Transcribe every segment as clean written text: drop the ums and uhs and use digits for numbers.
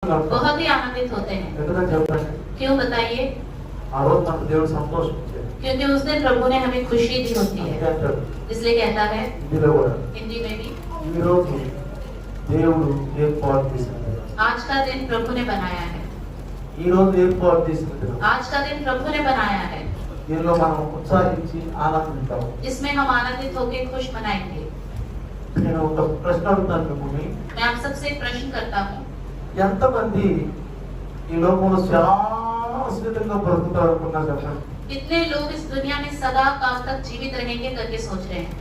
बहुत ही आनंदित होते हैं। क्यों बताइए? क्योंकि उस दिन प्रभु ने हमें खुशी दी होती है, इसलिए कहता है हिंदी में भी, आज का दिन प्रभु ने बनाया है, आज का दिन प्रभु ने बनाया है, इसमें हम आनंदित होकर खुश मनाएंगे। मैं आप सबसे एक प्रश्न करता हूँ, कितने लोग इस दुनिया में सदा काल तक जीवित रहेंगे करके सोच रहे हैं?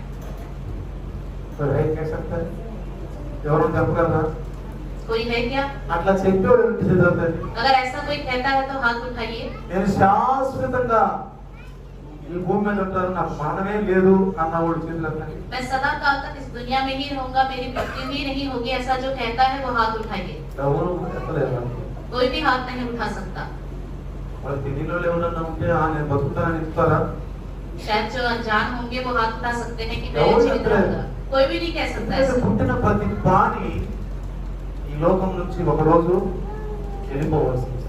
कोई है क्या? अगर ऐसा कोई कहता है तो हाथ उठाइए। मैं सदा काल तक इस दुनिया में ही रहूंगा, मेरी मृत्यु ही नहीं होगी, ऐसा जो कहता है वो हाथ उठाइए। कोई भी हाथ नहीं उठा सकता। शायद जो अनजान होंगे वो हाथ उठा सकते हैं कि मैं जीवित रहूंगा। कोई भी नहीं कह सकता ऐसा।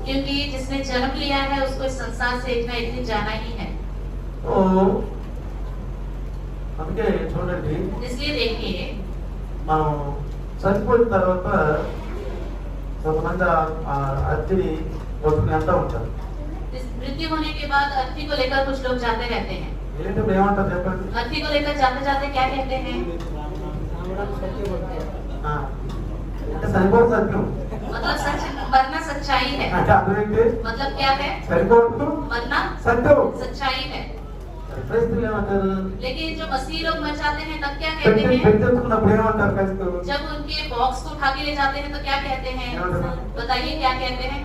क्योंकि जिसने जन्म लिया है उसको इस संसार से एक ना एक दिन जाना ही है। इसलिए देखिए, मृत्यु होने के बाद अर्थी को लेकर कुछ लोग जाते रहते हैं। अर्थी को लेकर जाते जाते क्या कहते हैं? मतलब सच, मरना सच्चाई है। मतलब क्या है? मरना सच्चाई है। लेकिन जो मसीह लोग मर जाते हैं तब क्या कहते हैं? जब उनके बॉक्स को उठा के ले जाते हैं तो क्या कहते हैं? बताइए क्या कहते हैं?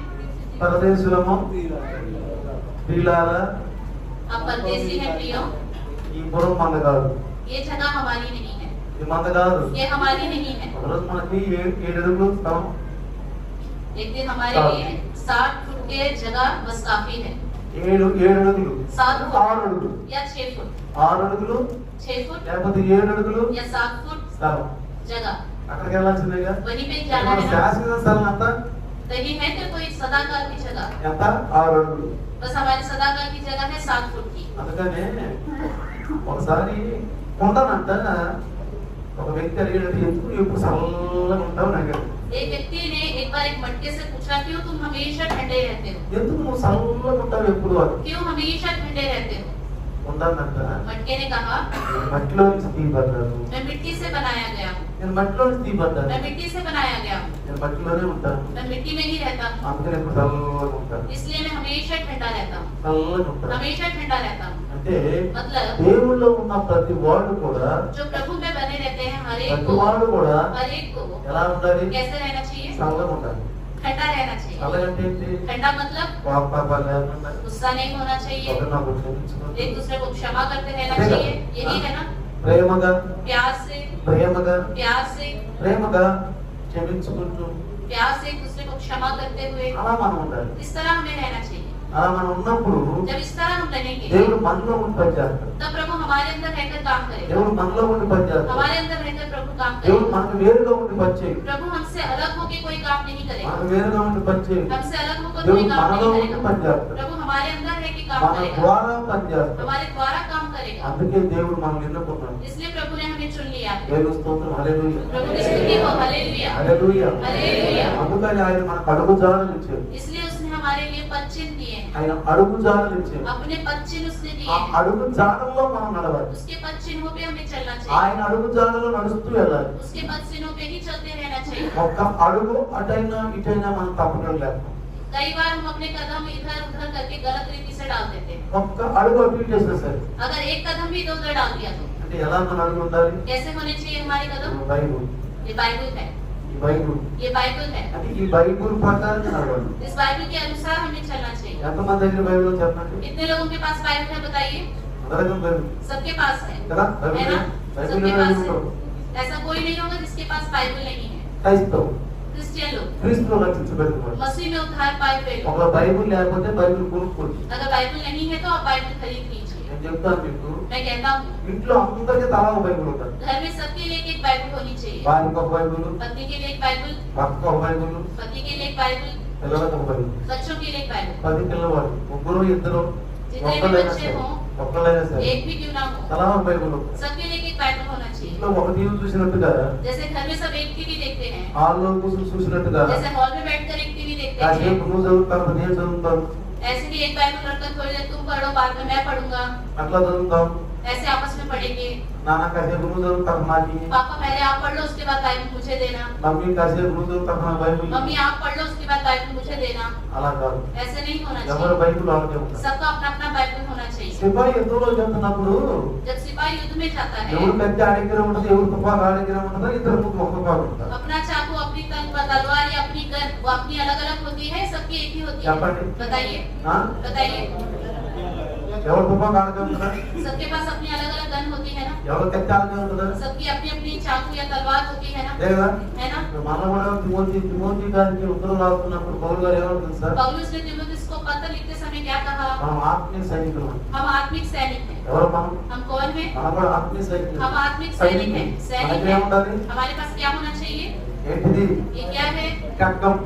अब परदेसी है प्रियो, ये जगह हमारी नहीं है, ये हमारी नहीं है। एक दिन हमारे लिए 60 फुट के जगह बस काफी है। 7 फुट या 6 फुट, 6 फुट या 7 फुट जगह, वहीं पे जाना है ना? नहीं है तो कोई सदाकाल की जगह, बस हमारी सदाकाल की जगह है 7 फुट की। एक व्यक्ति ने एक बार एक मटके से पूछा, क्यों तुम हमेशा ठंडे रहते हो? क्यों हमेशा ठंडे रहते हो? मटके ने कहा, मैं मिट्टी से बनाया गया हूँ, मैं मिट्टी से बनाया गया हूँ, मैं मिट्टी में ही रहता हूँ, इसलिए मैं हमेशा ठंडा रहता हूँ, हमेशा ठंडा रहता हूँ। मतलब जो प्रभु में बने रहते हैं हर एक को कैसे रहना चाहिए? ठंडा रहना चाहिए। ठंडा मतलब गुस्सा नहीं होना चाहिए, एक दूसरे को क्षमा करते रहना चाहिए, यही है ना? प्यार से एक दूसरे को क्षमा करते हुए इस तरह हमें रहना चाहिए। जब इस तरह हम रहेंगे तब प्रभु हमारे अंदर रहकर काम करेगा, हमारे अंदर रहकर प्रभु काम करेगा। प्रभु हमसे अलग होकर कोई काम नहीं करेगा, हमसे अलग होकर कोई काम नहीं करेगा। प्रभु हमारे अंदर है कि काम करेगा, हमारे द्वारा काम करेगा। इसलिए प्रभु ने हमें चुन लिया है। प्रभु की स्तुति हो, हालेलुया, हालेलुया। इसलिए उसने हमारे लिए पद चिन्ह दिए, अपने पद चिन्ह उसने दिए, उसके पद चिन्हों पे हमें चलना चाहिए, उसके पद चिन्हों पे ही चलते रहना चाहिए। कई बार हम अपने कदम इधर उधर करके गलत रीति से डाल देते हैं। अगर एक कदम भी इधर उधर डाल दिया तो कैसे होने चाहिए हमारे कदम? ये बाइबल है, ये बाइबल है, इस बाइबल के अनुसार हमें चलना चाहिए। कितने लोगों के पास बाइबल है बताइए? सबके पास है ना? सबके पास है। ऐसा कोई नहीं होगा जिसके पास बाइबल नहीं है। क्रिश्चियन लोग मसीह में उद्धार पाए हुए लोग, अगर बाइबल नहीं है तो आप बाइबल खरीद लीजिए। मैं कहता हूँ ఇంట్లో అందరికీ తలా ఒక బైబిల్ ఉంటుంది. घर में सबके लिए एक बाइबल होनी चाहिए. భార్యకు ఒక బైబిల్, पत्नी के लिए एक बाइबल, భర్తకు ఒక బైబిల్, पति के लिए एक बाइबल, పిల్లలకు ఒక బైబిల్. बच्चों के लिए एक बाइबल. 10 పిల్లవాళ్ళు, ముగ్గురు ఇద్దరు जितने भी बच्चे हों, ఒక్కళ్ళైనా సరే एक भी क्यों ना हो, తలా ఒక బైబిల్. सबके लिए एक बाइबल होना चाहिए. ఇంట్లో ఒక టీవీ చూసినట్టుగా, जैसे घर में सब एक टीवी देखते हैं, హాల్లో కూర్చొని చూసినట్టుగా, जैसे हॉल में बैठकर एक टीवी देखते हैं, కాసేపు నువ్వు చదువుతావు, నేను చదువుతాను, ऐसे भी एक बाइबल रखकर थोड़ी देर तुम पढ़ो, बाद में मैं पढ़ूंगा, అట్లా చదువుతాం. ऐसे आपस में पढ़ेंगे. నాన్న కాసేపు నువ్వు చదువుతావు నాకు, पापा पहले आप पढ़ लो, उसके बाद बाइबल मुझे देना. మమ్మీ కాసేపు నువ్వు చదువుతావు నాకు బైబిల్. मम्मी आप पढ़ लो, उसके बाद बाइबल मुझे देना. అలా కాదు, ऐसे नहीं होना ఎవరు चाहिए. బైబిల్ వాళ్ళకే ఉంటారు. सबका अपना अपना बाइबल होना चाहिए. సిపాయి యుద్ధంలో వెళ్తున్నప్పుడు जब सिपाही युद्ध में जाता है, ఎవరు కత్తి ఆడి దగ్గర ఉంటుంది, ఎవరు తుపాకు ఆడి దగ్గర ఉంటుందో, ఇద్దరు ముగ్గురు ఒక తుపాకు ఉంటారు. अपना चाकू, अपनी तलवार या अपनी गन वो अपनी अलग अलग होती है, सबकी एक ही होती है. చెప్పండి. बताइए, ఆ? बताइए. ఎవరు తుపాకు ఆడి దగ్గర ఉంటారు, सबके पास अपनी अलग अलग गन होती है ना, ఎవరు కత్తి ఆడి దగ్గర ఉంటుందా, सबकी अपनी अपनी चाकू या तलवार होती है ना, లేదా? है ना. మనం కూడా తిమోతి గారికి ఉత్తరం రాస్తున్నప్పుడు పౌలు గారు ఏమంటుంది సార్, पौलुस ने तीमुथियुस को पत्र लिखते समय क्या कहा? మనం ఆత్మీయ సైనికులు. हम आत्मिक सैनिक हैं. ఎవరు మనం? हम कौन हैं? మనం కూడా ఆత్మీయ సైనికులు. हम आत्मिक सैनिक हैं. सैनिक మనకి हैं. ఏముండాలి? हमारे पास क्या होना चाहिए? ఏంటిది? ये क्या है? ఖడ్గం,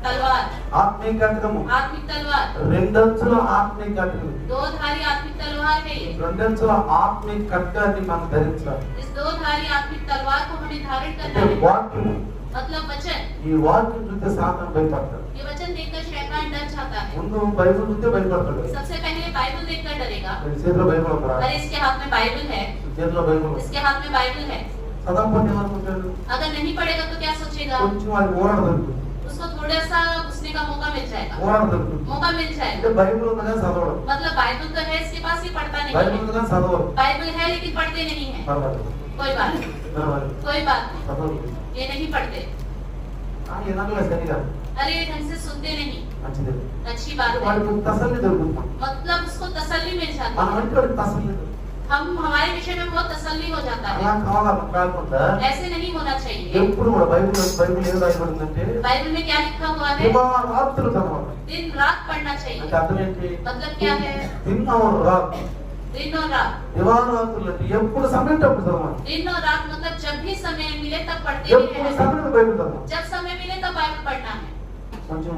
तलवार, ఆత్మీయ ఖడ్గము. आत्मिक तलवार. రెండంచుల ఆత్మీయ ఖడ్గం. दो धारी आत्मिक तलवार है ये. రెండంచుల ఆత్మీయ ఖడ్గాన్ని మనం ధరించాలి. इस दो धारी आत्मिक तलवार को हमें धारण करना అంటే है. వాక్యం, मतलब वचन. ఈ వాక్యం చూస్తే సాతాను భయపడతాడు. ये वचन देखकर शैतान डर जाता है. ముందు బైబిల్ చూస్తే భయపడతాడు. सबसे पहले बाइबल देखकर डरेगा. నీ చేతిలో బైబిల్ ఉందా? अरे इसके हाथ में बाइबल है, చేతిలో బైబిల్ ఉంది. इसके हाथ में बाइबल है. చదవకపోతే ఏమనుకుంటాడు? अगर नहीं पढ़ेगा तो क्या सोचेगा? కొంచెం అది ఓరడ దొరుకుతుంది. उसको थोड़ा सा घुसने का मौका मिल जाएगा. ఓరడ దొరుకుతుంది. मौका मिल అంటే जाएगा. బైబిల్ ఉందగా చదవడం, मतलब बाइबल तो है, इसके पास ही पढ़ता नहीं బైబిల్ है. ఉందగా చదవడం. बाइबल है लेकिन पढ़ते नहीं है. పర్వాలేదు, कोई बात नहीं, పర్వాలేదు, कोई बात नहीं. చదవలేదు. ये नहीं పढ़ते. ఎనగలే సరిగా, अरे ये ढंग से सुनते नहीं. మంచిది. अच्छी बात है. వాడికి తసల్లి దొరుకుతుంది. मतलब उसको तसल्ली मिल जाती మనం है. అంటే వాడికి తసల్లి దొరుకుతుంది. हम हमारे विषय में बहुत तसल्ली हो जाता అలా है. కాకుండా ऐसे नहीं होना चाहिए. ఎప్పుడు కూడా బైబిల్ ఏం రాయబడిందంటే बाइबल में क्या लिखा हुआ है? దివారాత్రులు చదవాలి. दिन रात पढ़ना चाहिए. అంటే అర్థం ఏంటి? मतलब क्या है? దివారాత్రులు, दिन और रात. దివారాత్రులు అంటే ఎప్పుడు సమయం అప్పుడు చదవాలి. दिन और रात मतलब जब भी समय मिले तब पढ़ते भी ఎప్పుడు रहना है. సమయం బైబిల్ చదవాలి. जब समय मिले तब बाइबल पढ़ना है. కొంచెం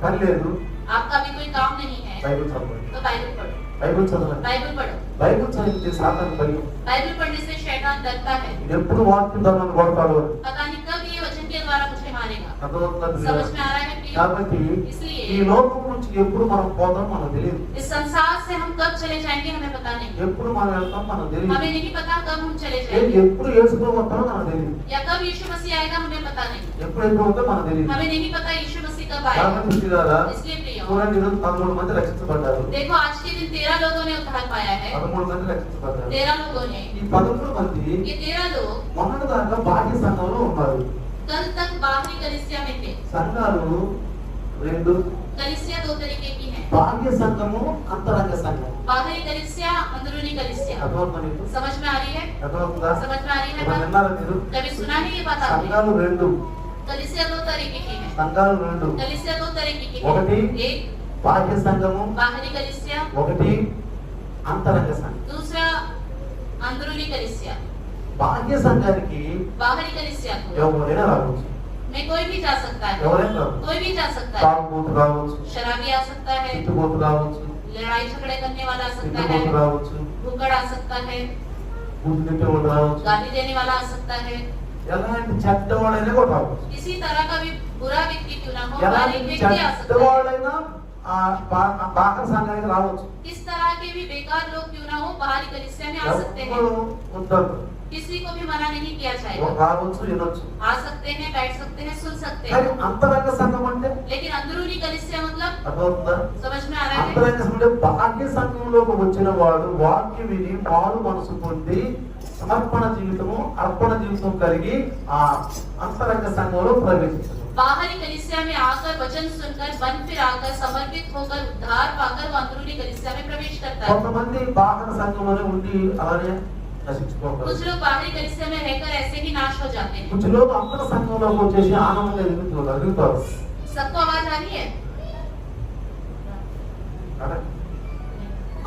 పని లేదు, आपका भी कोई काम नहीं है బైబిల్ చదవాలి. तो बाइबल पढ़ो. బైబిల్ చదవాలి. बाइबल पढ़ो. బైబిల్ చదివితే సాతాను భయం. बाइबल पढ़ने से शैतान डरता है. ఎప్పుడు వాక్యం చదవని కొడతాడు. पता नहीं कब ये वचन के द्वारा मुझे मारेगा. అర్థమవుతుందా? समझ में आ रहा है प्रिय? కాబట్టి ఈ इसलिए లోకం నుంచి ఎప్పుడు మనం పోతాం మనకు తెలియదు. इस संसार से हम कब चले जाएंगे हमें पता नहीं. ఎప్పుడు మనం వెళ్తాం మనకు తెలియదు. हमें नहीं पता कब हम चले जाएंगे. ఎప్పుడు యేసుతో వస్తామో మనకు తెలియదు. या कब यीशु मसीह आएगा हमें पता नहीं. ఎప్పుడు అయిపోతుందో మనకు తెలియదు. हमें नहीं पता यीशु मसीह कब आएगा. కాబట్టి చూడారా, इसलिए प्रिय చూడండి, ఈరోజు 13 మంది రక్షించబడ్డారు. देखो आज के दिन 13 लोगों ने उद्धार पाया है. 13 మంది రక్షించబడ్డారు. 13 लोगों ने. ఈ 13 మంది ये 13 लोग మొన్నటి దాకా బాహ్య సంఘంలో ఉన్నారు. कल तक बाहरी कलीसिया में थे. సంఘాలు రెండు, कलीसिया दो तरीके की है. బాహ్య సంఘము, అంతరంగ సంఘం. बाहरी कलीसिया, अंदरूनी कलीसिया. అర్థమవుతుందా మీకు? समझ में आ रही है? అర్థమవుతుందా? समझ में आ रही है ఇప్పుడు बात? విన్నారా మీరు? कभी सुना है ये बात आपने? సంఘాలు రెండు, कलीसिया दो तरीके की है. సంఘాలు రెండు. कलीसिया दो तरीके की ఒకటి है. एक బాహ్య సంఘము, बाहरी कलीसिया, ఒకటి అంతరంగ సంఘం. दूसरा अंदरूनी कलीसिया. బాహ్య సంఘానికి बाहरी कलीसिया को ఎవరైనా రావచ్చు. में कोई भी जा सकता है. ఎవరైనా రావచ్చు. कोई भी जा सकता है. తాగుబోతు రావచ్చు, शराबी आ सकता है. తిట్టుబోతు రావచ్చు, लड़ाई झगड़े करने वाला आ सकता है. తిట్టుబోతు రావచ్చు, भूखड़ आ सकता है. బూతు తిట్టేవాడు రావచ్చు, गाली देने वाला आ सकता है. ఎలాంటి చెడ్డవాడైనా కూడా రావచ్చు. किसी तरह का भी बुरा व्यक्ति क्यों ना हो, हर ఎలాంటి एक व्यक्ति आ सकता है. చెడ్డవాడైనా బాహ్య సంఘానికి రావచ్చు. किस तरह के भी बेकार लोग क्यों ना हो, बाहरी कलीसिया में आ सकते हैं. ఎవరు ఉండరు. किसी को भी मना नहीं किया जाएगा. రావచ్చు, వినొచ్చు. आ सकते हैं, बैठ सकते हैं, सुन सकते కానీ हैं. అంతరంగ సంఘం అంటే लेकिन अंदरूनी कलीसिया मतलब అర్థమవుతుందా? समझ में आ रहा है? అంతరంగ సంఘం అంటే బాహ్య సంఘంలోకి వచ్చిన వాడు వాక్యం విని మారు మనసు పొంది సమర్పణ జీవితము, అర్పణ జీవితం కలిగి ఆ అంతరంగ సంఘంలో ప్రవేశించారు. बाहरी कलीसिया में आकर वचन सुनकर बन फिर आकर समर्पित होकर उद्धार पाकर वो अंदरूनी कलीसिया में प्रवेश करता है. కొంతమంది బాహ్య సంఘంలోనే ఉండి అలానే నశించుకోవాలి. कुछ लोग बाहरी कलीसिया में रहकर ऐसे ही नाश हो जाते हैं. कुछ लोग अंतर సంఘంలోకి వచ్చేసి ఆనందంగా ఎదుగుతారు. सबको आवाज आ रही है?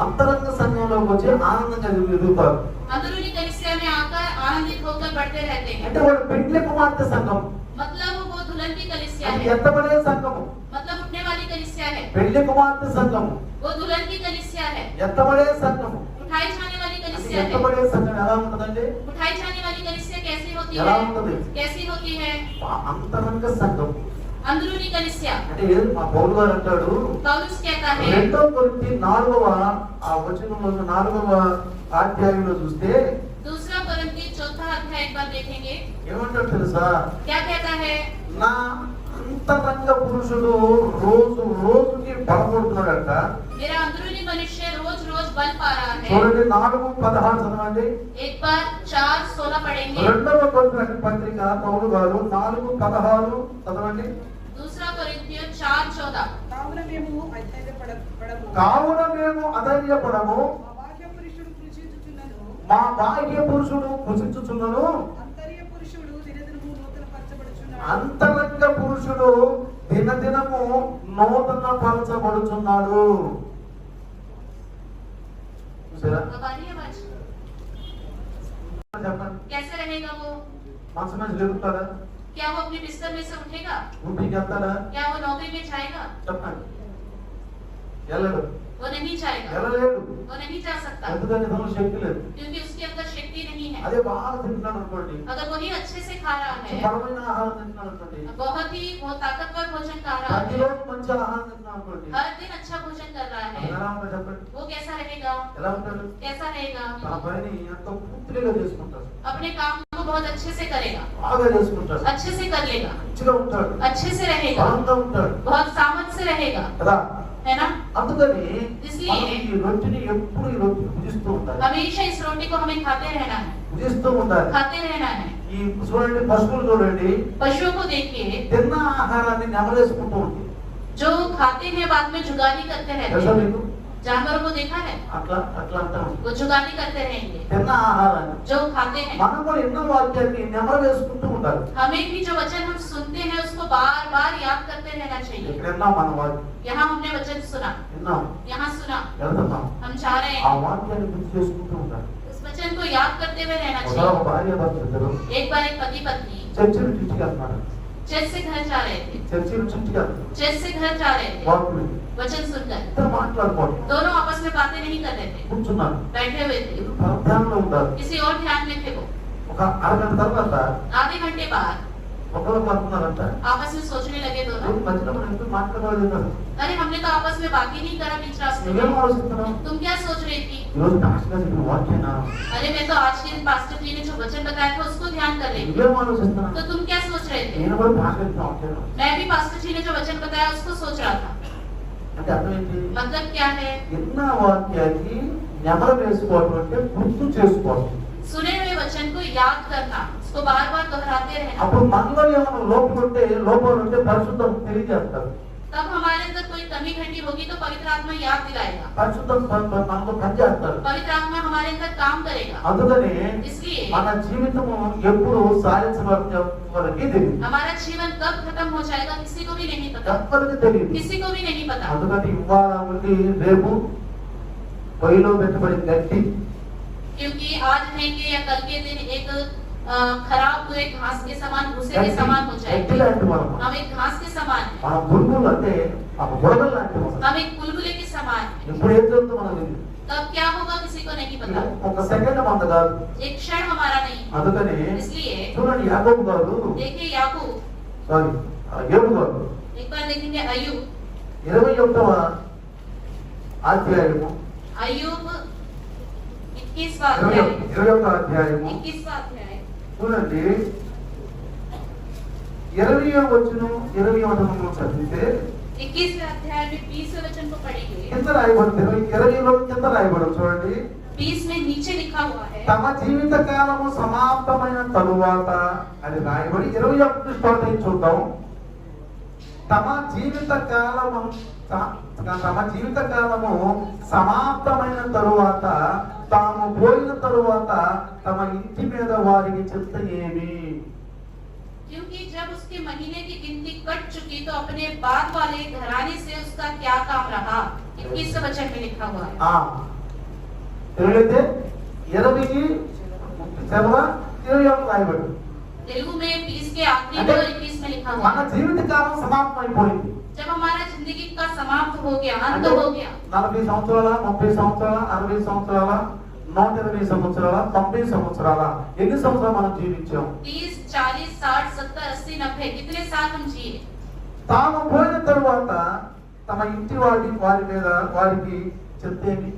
అంతరంగ సంఘంలోకి వచ్చి ఆనందంగా ఎదుగుతారు. अंदरूनी कलीसिया में आकर आनंदित होकर बढ़ते रहते हैं. అంటే వాడు పెండ్లి కుమార్తె సంఘం. मतलब वो दुल्हन की कलीसिया అది है. ఎత్తబడే సంఘము. मतलब उठने वाली कलीसिया है. పెండ్లి కుమార్తె సంఘము. वो दुल्हन की कलीसिया है. ఎత్తబడే సంఘము. उठाई जाने वाली అది कलीसिया है. ఎత్తబడే సంఘం ఎలా ఉంటదండి? उठाई जाने वाली कलीसिया कैसी होती ఎలా है? ఉంటది? कैसी होती है? అంతరంగ సంఘం. अंदरूनी कलीसिया. అంటే మా పౌలు గారు అంటాడు, पौलुस कहता है 2 కొరింథీ 4వ ఆ వచనంలో 4వ అధ్యాయంలో చూస్తే दूसरा कोरिन्थी 4 अध्याय एक बार देखेंगे. ఏమంటాడు తెలుసా? क्या कहता है? నా అంతరంగ పురుషుడు రోజు రోజుకి బలపడుతున్నాడట. मेरा अंदरूनी मनुष्य रोज रोज बल पा रहा है. చూడండి 4:16 చదవండి. एक बार 4:16 पढ़ेंगे. 2వ కొరింథీ పత్రిక పౌలు గారు 4:16 చదవండి. दूसरा कोरिन्थियों 4:14. కావున మేము అధైర్యపడము. కావున మేము అధైర్యపడము. మా బాహ్య పురుషుడు కృషించుచున్నను. అంతర్య పురుషుడు దినదినము నూతనపరచబడుచున్నాడు. అంతరంగ పురుషుడు దినదినము నూతన పరచబడుచున్నాడు. చూసారా? अब आ रही है आवाज? చెప్పండి. कैसे रहेगा वो? మనసు మంచి జరుగుతారా? क्या वो अपने बिस्तर में से उठेगा? డ్యూటీకి వెళ్తారా? क्या वो नौकरी में जाएगा? చెప్పండి. వెళ్ళడు. वो नहीं जाएगा. వెళ్ళలేడు. वो नहीं जा सकता. ఎందుకంటే తనలో శక్తి లేదు. क्योंकि उसके अंदर शक्ति नहीं है. అదే బాగా తింటున్నాడు అనుకోండి, अगर वही अच्छे से खा रहा है, బలమైన ఆహారం తింటున్నాడు అనుకోండి, बहुत ताकतवर भोजन खा रहा है, ప్రతిరోజు మంచి ఆహారం తింటున్నాడు అనుకోండి, हर दिन अच्छा भोजन कर रहा అది है, ఎలా ఉంటాడు చెప్పండి? वो कैसा रहेगा? ఎలా ఉంటాడు? कैसा रहेगा? తన పనిని ఎంతో పూర్తిగా చేసుకుంటాడు, अपने काम को बहुत अच्छे से करेगा, బాగా చేసుకుంటాడు, अच्छे से कर लेगा, మంచిగా ఉంటాడు, अच्छे से रहेगा, బలంగా ఉంటాడు बहुत सामर्थ्य से रहेगा, కదా. है ना? అందుకని इसलिए మనం ఈ రొట్టెని ఎప్పుడు ఈ రొట్టెని భుజిస్తూ ఉండాలి, हमेशा इस रोटी को हमें खाते रहना है, భుజిస్తూ ఉండాలి. खाते रहना है. ఈ చూడండి, పశువులు చూడండి, पशुओं को देखिए, తిన్న ఆహారాన్ని నెమరేసుకుంటూ ఉంటుంది. जो खाते हैं बाद में जुगाली करते रहते తెలుసా हैं. మీకు? जानवरों को देखा है, అట్లా అట్లా అంటాం. वो जुगाली करते रहेंगे. తిన్న ఆహారాన్ని जो खाते हैं, మనం కూడా ఎన్నో వాక్యాన్ని నెమరేసుకుంటూ ఉండాలి. हमें भी जो वचन हम सुनते हैं उसको बार बार याद करते रहना चाहिए. ఇక్కడ విన్నాం మన వాక్యం, यहाँ हमने वचन सुना, విన్నాం, यहाँ सुना, వెళ్తున్నాం, हम जा रहे ఆ हैं, వాక్యాన్ని గుర్తు చేసుకుంటూ ఉండాలి. उस वचन को याद करते हुए रहना ఒక चाहिए. భార్య భర్తలు एक बार एक पति पत्नी చర్చిని చుట్టుకు వెళ్తున్నారు, चर्च से घर जा रहे थे, చర్చిని చుట్టుకు వెళ్తున్నారు, चर्च से घर जा रहे थे, వాక్యం वचन सुनकर ఇద్దరు మాట్లాడుకోండి, दोनों आपस में बातें नहीं कर रहे थे, కూర్చున్నారు, बैठे हुए थे, ధ్యానంలో ఉంటారు. किसी और ध्यान में थे. वो ఒక అరగంట తర్వాత आधे घंटे बाद ఒకరు పడుతున్నారంట, आपस में सोचने लगे दोनों, మధ్యలో మనం ఎందుకు మాట్లాడలేదు, अरे हमने तो आपस में बात ही नहीं करा बीच रास्ते నువ్వేం में, ఆలోచిస్తున్నావు? तुम क्या सोच रही थी? ఈరోజు డాక్టర్ చెప్పిన వాక్యేనా? अरे मैं तो आज के दिन पास्टर जी ने जो वचन बताया था उसको ध्यान कर रही थी. నువ్వేం ఆలోచిస్తున్నావు? तो तुम क्या सोच रहे थे? నేను కూడా డాక్టర్ చెప్పిన వాక్యేనా? मैं भी पास्टर जी ने जो वचन बताया उसको सोच रहा था. అంటే అర్థం ఏంటి? मतलब क्या है? విన్న వాక్యాన్ని నెమరు వేసుకోవడం అంటే గుర్తు చేసుకోవడం. सुने हुए वचन को याद करना, उसको बार बार दोहराते रहना. అప్పుడు మనలో ఏమైనా లోపాలు ఉంటే పరిశుద్ధం తెలియజేస్తారు. तब हमारे अंदर कोई कमी घटी होगी तो पवित्र आत्मा याद दिलाएगा, పరిశుద్ధం మనతో పనిచేస్తారు. पवित्र आत्मा हमारे अंदर काम करेगा. అందుకని इसलिए మన జీవితము ఎప్పుడు సాధించబడికి తెలియదు, हमारा जीवन कब खत्म हो जाएगा किसी को भी नहीं पता, ఎవరికి తెలియదు. किसी को भी नहीं पता. అందుకని ఇవాళ ఉండి రేపు పొయ్యిలో పెట్టబడి గట్టి, क्योंकि आज रहेंगे या कल के दिन एक खराब हुए घास के समान, भूसे के समान हो గట్టి जाएंगे. లాంటి మనం, हम एक घास के समान हैं, మన బుల్బుల్ అంటే ఆ బుడగలు లాంటి మనం. हम एक बुलबुले के समान हैं. ఇప్పుడు ఏం జరుగుతుందో మనకు తెలియదు. तब क्या होगा किसी को नहीं पता, ఒక సెకండ్ మంద కాదు. एक क्षण हमारा नहीं. అందుకని इसलिए చూడండి, యాకోబు గారు, देखिए याकूब, సారీ యోబు గారు एक बार देखेंगे अय्यूब, 21వ అధ్యాయము, अय्यूब 21वां अध्याय, 21వ అధ్యాయము 21वां अध्याय, చూడండి, 20వ వచనం 20వ వచనం చదివితే 21वें अध्याय में 20वें वचन को पढ़ेंगे. కింద రాయబడింది, 20లో కింద రాయబడింది చూడండి. 20 में नीचे लिखा हुआ है, తమ జీవిత కాలము సమాప్తమైన తరువాత అది రాయబడి 21 స్టార్ట్ అయి చూద్దాం. తమ జీవిత కాలము సమాప్తమైన తరువాత తాము పోయిన తరువాత తమ ఇంటి మీద వారికి చింత ఏమి? क्योंकि जब उसके महीने की गिनती कट चुकी तो अपने बाद वाले घराने से उसका क्या काम रहा. 21 वचन में लिखा हुआ है। తెలుగులైతే 20 చివర 21 రాయబడి तेलुगु में 20 के आखिरी में और 21 में लिखा हुआ మన है। జీవిత కాలం సమాప్తమైపోయింది। जब हमारा जिंदगी का समाप्त हो गया, अंत हो गया, 40 సంవత్సరాల 30 సంవత్సరాల 60 సంవత్సరాల 120 సంవత్సరాల 90 సంవత్సరాల ఎన్ని సంవత్సరాలు మనం జీవించాం? 30, 40, 60, 70, 80, 90 कितने साल हम जिए? తాము పోయిన తరువాత తమ ఇంటి వారి మీద వారికి చెప్తేమి?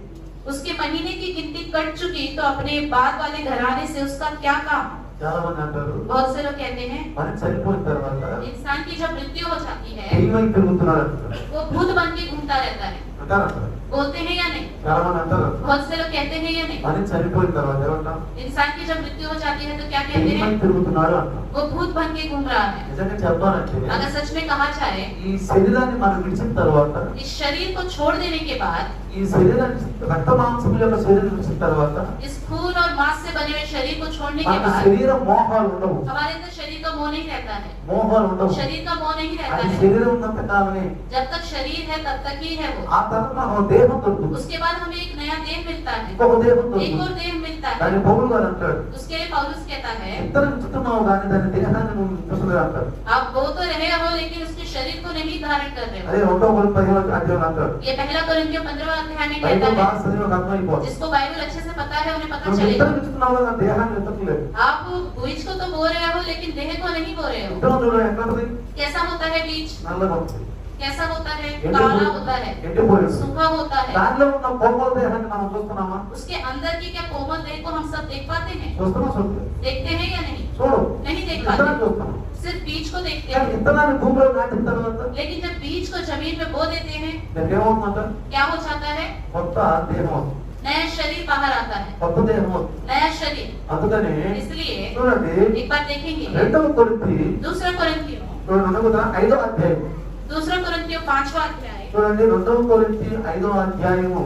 उसके महीने की गिनती कट चुकी तो अपने बाद वाले घराने से उसका क्या काम? చాలా మంది అంటారు बहुत से लोग कहते हैं మరి చనిపోయిన తర్వాత इंसान की जब मृत्यु हो जाती है ఏమై తిరుగుతున్నారు అంటారు। वो भूत बन के घूमता रहता है। అంటారు बोलते हैं या नहीं? చాలా మంది అంటారు बहुत से लोग कहते हैं या नहीं? మరి చనిపోయిన తర్వాత ఏమంటాం? इंसान की जब मृत्यु हो जाती है तो क्या कहते ఏమై हैं? తిరుగుతున్నారు అంటాం। वो भूत बन के घूम रहा है। నిజంగా చెప్పాలంటే अगर सच में कहा जाए, ఈ శరీరాన్ని మనం విడిచిన తర్వాత इस शरीर को छोड़ देने के बाद, ఈ శరీరాన్ని రక్త మాంసముల యొక్క శరీరం విడిచిన తర్వాత इस खून और मांस से बने हुए शरीर को छोड़ने के మన बाद శరీర మోహాలు ఉండవు। हमारे अंदर शरीर का मोह नहीं रहता है। మోహాలు ఉండవు। शरीर का मोह नहीं रहता అది है। శరీరం ఉన్నంత కాలమే। जब तक शरीर है तब तक ही है वो। ఆ తర్వాత మనకు దేహం దొరుకుతుంది। उसके बाद हमें एक नया देह मिलता है, ఇంకొక దేహం एक దొరుకుతుంది। और देह मिलता है। దాన్ని పౌలు గారు అంటాడు उसके लिए पौलुस कहता है, ఇద్దరు ఇష్టమావు కానీ దాని దేహాన్ని నువ్వు ఇష్టలేదు అంటాడు। आप वो तो रहे हो लेकिन उसके शरीर को नहीं धारण कर रहे అదే हो। 1 అంటాడు। ये पहला कोरिन्थियों 15वां अध्याय में బైబిల్ कहता బాగా है, చదివి ఒక అర్థమైపోతుంది। जिसको बाइबल अच्छे से पता है उन्हें पता నువ్వు चलेगा। ఇద్దరు ఇష్టమావు కానీ దేహాన్ని ఇష్టలేదు। आप बीज को तो बो रहे हो लेकिन देह को नहीं बो रहे हो। ఇద్దరు చూడండి ఎట్లా ఉంటుంది? कैसा होता है बीज? నల్లగా ఉంటుంది। कैसा होता है? काला होता है, ఎండిపోయి ఉంటుంది। सूखा होता है। దానిలో ఉన్న కోమల దేహాన్ని మనం చూస్తున్నామా? उसके अंदर की क्या कोमल देह को हम सब देख पाते हैं? చూస్తున్నాం చూడండి। देखते हैं या नहीं? చూడు नहीं देख ఇద్దరు पाते, చూస్తున్నాం। सिर्फ बीज को देखते కానీ हैं। ఇత్తనాన్ని భూమిలో నాటిన తర్వాత लेकिन जब बीज को जमीन में बो देते हैं దానికి ఏమవుతుందంట? क्या हो जाता है? కొత్త దేహం అవుతుంది। नया शरीर बाहर आता है, కొత్త దేహం అవుతుంది। नया शरीर। అందుకని इसलिए చూడండి एक बार देखेंगे, 2 కొరింథీ दूसरा कोरिन्थियों చూడండి 5వ అధ్యాయం दूसरा कोरिन्थियों 5वां अध्याय చూడండి 2 కొరింథీ 5వ అధ్యాయము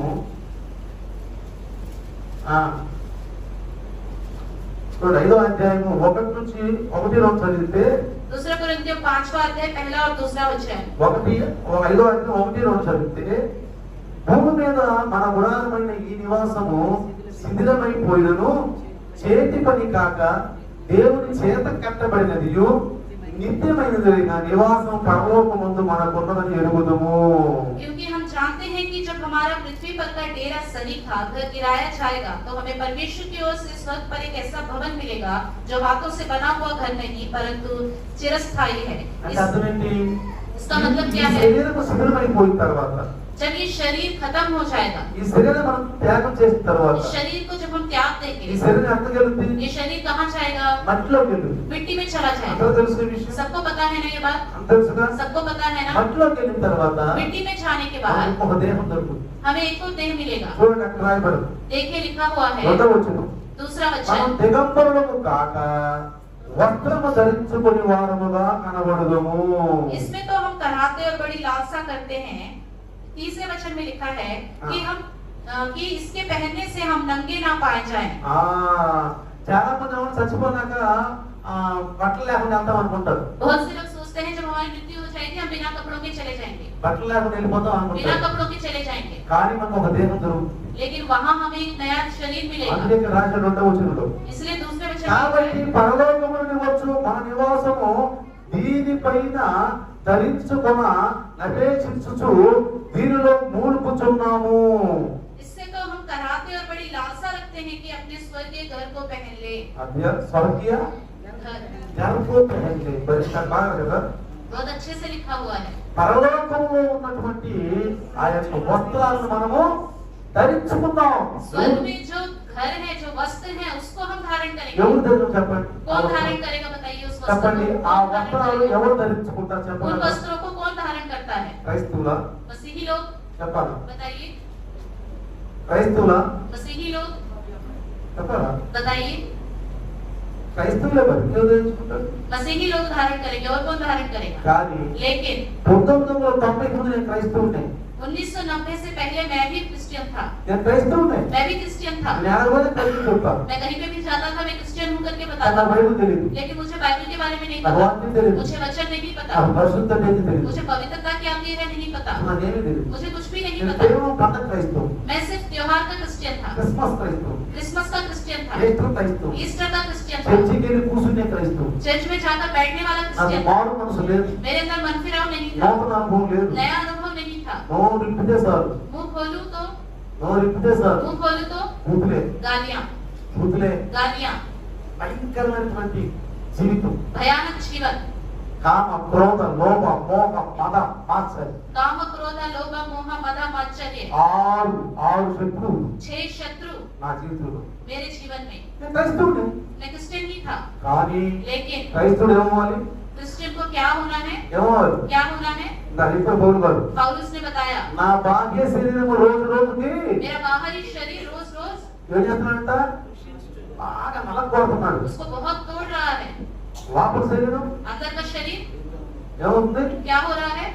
చూడండి 5వ అధ్యాయము 1 నుంచి 1 చదివితే दूसरा कोरिन्थियों 5वां अध्याय पहला और दूसरा वचन 5వ అధ్యాయం 1 చదివితే భూమి మీద మన గుడారమైన ఈ నివాసము శిథిలమైపోయినను చేతి పని కాక దేవుని చేత కట్టబడినదియు నిత్యమైనదైన నివాసం పరలోకమందు మనకున్నదని ఎరుగుదుము। क्योंकि हम जानते हैं कि जब हमारा पृथ्वी पर का डेरा सलीखा घर गिराया जाएगा तो हमें परमेश्वर की ओर से स्वर्ग पर एक ऐसा भवन मिलेगा जो हाथों से बना हुआ घर नहीं परंतु चिरस्थायी है। అంటే అర్థం ఏంటి? इसका मतलब क्या ఈ है? శరీరము శిథిలమైపోయిన తర్వాత जब ये शरीर खत्म हो जाएगा, ఈ శరీరం మనం త్యాగం చేసిన తర్వాత इस शरीर को जब हम त्याग ఈ देंगे, శరీరం ఎక్కడికి వెళ్తుంది? ये शरीर कहाँ जाएगा? మట్టిలోకి వెళ్తుంది। मिट्टी में चला అందరూ जाएगा। తెలుసు ఈ విషయం? सबको पता है ना ये बात? అందరూ తెలుసుగా? सबको पता है ना? మట్టిలోకి వెళ్ళిన తర్వాత मिट्टी में जाने के बाद మనకు ఒక దేహం దొరుకుతుంది। हमें एक और देह मिलेगा। చూడండి అక్కడ రాయబడింది देखिए लिखा हुआ है 2వ వచనం दूसरा మనం वचन, దిగంబరులకు కాక వస్త్రము ధరించుకొని వారముగా కనబడుదుము। इसमें तो हम कराहते और बड़ी लालसा करते हैं। तीसरे वचन में लिखा है कि हम कि इसके पहनने से हम नंगे ना पाए जाएं। చాలా మంది ఏమో చచ్చిపోయినాక బట్టలు లేకుండా వెళ్తాం అనుకుంటారు। बहुत से लोग सोचते हैं जब हमारी मृत्यु हो जाएगी हम बिना कपड़ों के चले जाएंगे, బట్టలు లేకుండా వెళ్ళిపోతాం बिना అనుకుంటారు। कपड़ों के चले जाएंगे, కానీ మనకు ఒక దేహం దొరుకుతుంది। लेकिन वहाँ हमें एक नया शरीर मिलेगा। అందుకే రాసిన 2వ వచనంలో इसलिए दूसरे वचन में కాబట్టి పరలోకమున నివచ్చు మన నివాసము దీనిపైన ధరించుకొన అపేక్షించుచు దీనిలో మూలుకుచున్నాము। इससे तो हम कराहते और बड़ी लालसा रखते हैं कि अपने स्वर्गीय घर को पहन ले। అధ్య స్వర్గీయ घर ఘర్కో పహన్లే పరిష్కార బాగా కదా। बहुत अच्छे से लिखा हुआ है। పరలోకంలో ఉన్నటువంటి ఆ యొక్క వస్త్రాలను మనము ధరించుకుందాం। स्वर्ग में जो घर है, जो वस्त्र है, उसको हम धारण करेंगे। ఎవరు ధరించు చెప్పండి? कौन धारण करेगा बताइए? उस वस्त्र చెప్పండి को ఆ कौन धारण వస్త్రాలు करेगा? ఎవరు ధరించుకుంటారు उन చెప్పండి? वस्त्रों को कौन धारण करता है? క్రైస్తవుల मसीही लोग। చెప్పాలా? बताइए। క్రైస్తవుల मसीही लोग చెప్పాలా? बताइए। క్రైస్తవులే మరి ఎవరు ధరించుకుంటారు? मसीही लोग धारण करेंगे और कौन धारण करेगा? కానీ लेकिन 1990 నేను క్రైస్తవునే। 1990 से पहले मैं भी क्रिश्चियन था। నేను క్రైస్తవునే। मैं भी क्रिश्चियन था। నేను ఆడబోయే క్రైస్తవుతాను। मैं कहीं पे भी जाता था मैं क्रिश्चियन हूँ करके నాకు बताता था, బైబిల్ తెలియదు। लेकिन मुझे बाइबल के बारे में नहीं నాకు पता, వాక్యం తెలియదు। मुझे वचन नहीं पता, నాకు పరిశుద్ధత తెలియదు। मुझे पवित्रता क्या है नहीं पता, నాకేమీ తెలియదు। मुझे कुछ भी नहीं नहीं నేను पता। కేవలం పండగ క్రైస్తవు, मैं सिर्फ त्योहार का क्रिश्चियन था, క్రిస్మస్ క్రైస్తవు, क्रिसमस का क्रिश्चियन था, ఈస్టర్ క్రైస్తవు, ईस्टर का क्रिश्चियन था, చర్చికి వెళ్ళి కూర్చునే క్రైస్తవు. चर्च में जाकर बैठने वाला నాకు क्रिश्चियन था। మారు మనసు లేదు, मेरे अंदर मन फिराव नहीं था, నూతన అనుభవం లేదు. नया अनुभव नहीं था। నోరు ఇప్పితే చాలు, मुंह खोलूं तो నోరు ఇప్పితే చాలు బూతులే गालियां, బూతులే. गालियां, భయంకరమైనటువంటి జీవితం. भयानक जीवन, కామ క్రోధ లోభ మోహ మద మాత్సర్యం, काम क्रोध लोभ मोह मद मात्सर्य, ఆరు శత్రువులు 6 शत्रु నా జీవితంలో. मेरे जीवन में। నేను క్రైస్తవుడు, मैं क्रिश्चियन ही था, కానీ लेकिन క్రైస్తవుడు ఏమవ్వాలి? क्रिश्चियन को क्या होना है? ఏమవ్వాలి? क्या होना है? దానిపై పౌలు గారు, पौलुस ने बताया, నా బాహ్య శరీరము రోజు రోజుకి मेरा बाहरी शरीर रोज रोज ఏం చేస్తున్నాడంట? బాగా నలగొడుతున్నాడు. उसको बहुत तोड़ रहा है। లోపల శరీరం अंदर का शरीर ఏమవుతుంది? क्या हो रहा है?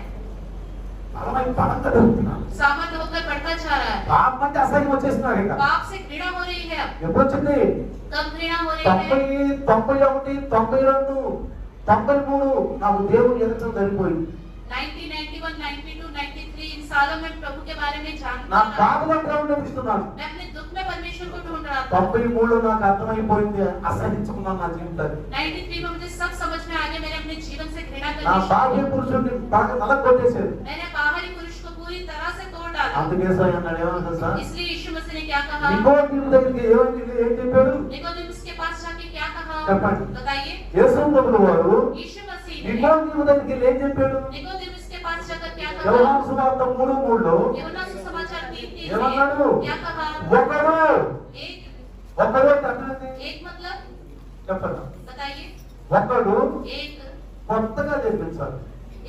అలమై పడంగా జరుగుతున్నాడు. सामर्थ्य होकर बढ़ता जा रहा है। పాపం అంటే అసహ్యం వచ్చేస్తున్నాడు. ఇక पाप से घृणा हो रही है। अब ఎప్పుడు వచ్చింది? कब घृणा हो रही 90, है? 91, 92, 93 నాకు దేవుడు ఎదుట జరిగిపోయింది. 90, 91, 92, 93 इन सालों में प्रभु के बारे में जानता నా रहा। బాధలో ప్రవేశిస్తున్నాను. मैं अपने दुख में परमेश्वर को ढूंढ रहा था। 93 నాకు అర్థమైపోయింది, అసహించుకున్నాను నా జీవితాన్ని. 93 में मुझे सब समझ में आ गया। मैंने अपने जीवन से घृणा నా करनी బాహ్య शुरू की। పురుషుడిని బాగా నలగొట్టేశారు. मैंने बाहरी पुरुष को पूरी तरह से तोड़ डाला। అందుకే సాయి అన్నాడు, ఏమన్నా తెలుసా? इसलिए यीशु मसीह ने क्या कहा? నికోదేము దగ్గరికి ఏం చెప్పాడు? निकोदेमुस के पास जाके क्या कहा? చెప్పండి. बताइए। యేసు ప్రభువు వారు यीशु मसीह ने నికోదేము దగ్గరికి ఏం చెప్పాడు? निकोदेमुस के पास जाकर क्या कहा? యోహాను సువార్త 3:3లో यूहन्ना सुसमाचार 3:3 ఏమన్నాడు? में क्या कहा? ఒకడు एक అంటే ఏంటి? एक मतलब చెప్పండి. बताइए। ఒకడు एक కొత్తగా జన్మించాలి.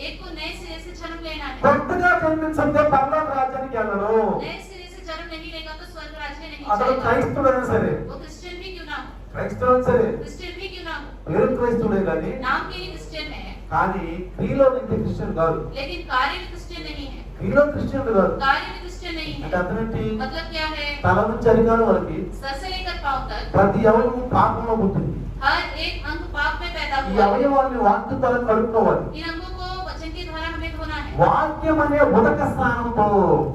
एक को नए सिरे से जन्म लेना है। కొత్తగా జన్మించంటే పరలోక రాజ్యానికి వెళ్ళడు. नए सिरे से जन्म नहीं लेगा तो स्वर्ग राज्य नहीं అతడు जाएगा। క్రైస్తవుడైనా సరే, वो क्रिश्चियन भी क्यों ना हो, క్రైస్తవుడైనా సరే, क्रिश्चियन भी क्यों ना हो, పేరు క్రైస్తవుడే కానీ नाम के लिए क्रिश्चियन है కానీ క్రియలో నింటే క్రిస్టియన్ కాదు. लेकिन कार्य में क्रिश्चियन नहीं है। క్రియలో క్రిస్టియన్ కాదు. कार्य में क्रिश्चियन नहीं అంటే है। అర్థం ఏంటి? मतलब क्या है? తల నుంచి అరికాలు వరకు सर से लेकर पांव तक ప్రతి అవయవం పాపంలో పుట్టింది. हर एक अंग पाप में पैदा ఈ हुआ है। అవయవాన్ని వాక్యం ద్వారా కడుక్కోవాలి. इन अंगों को वचन के द्वारा हमें धोना है। వాక్యం అనే ఉదక స్నానంతో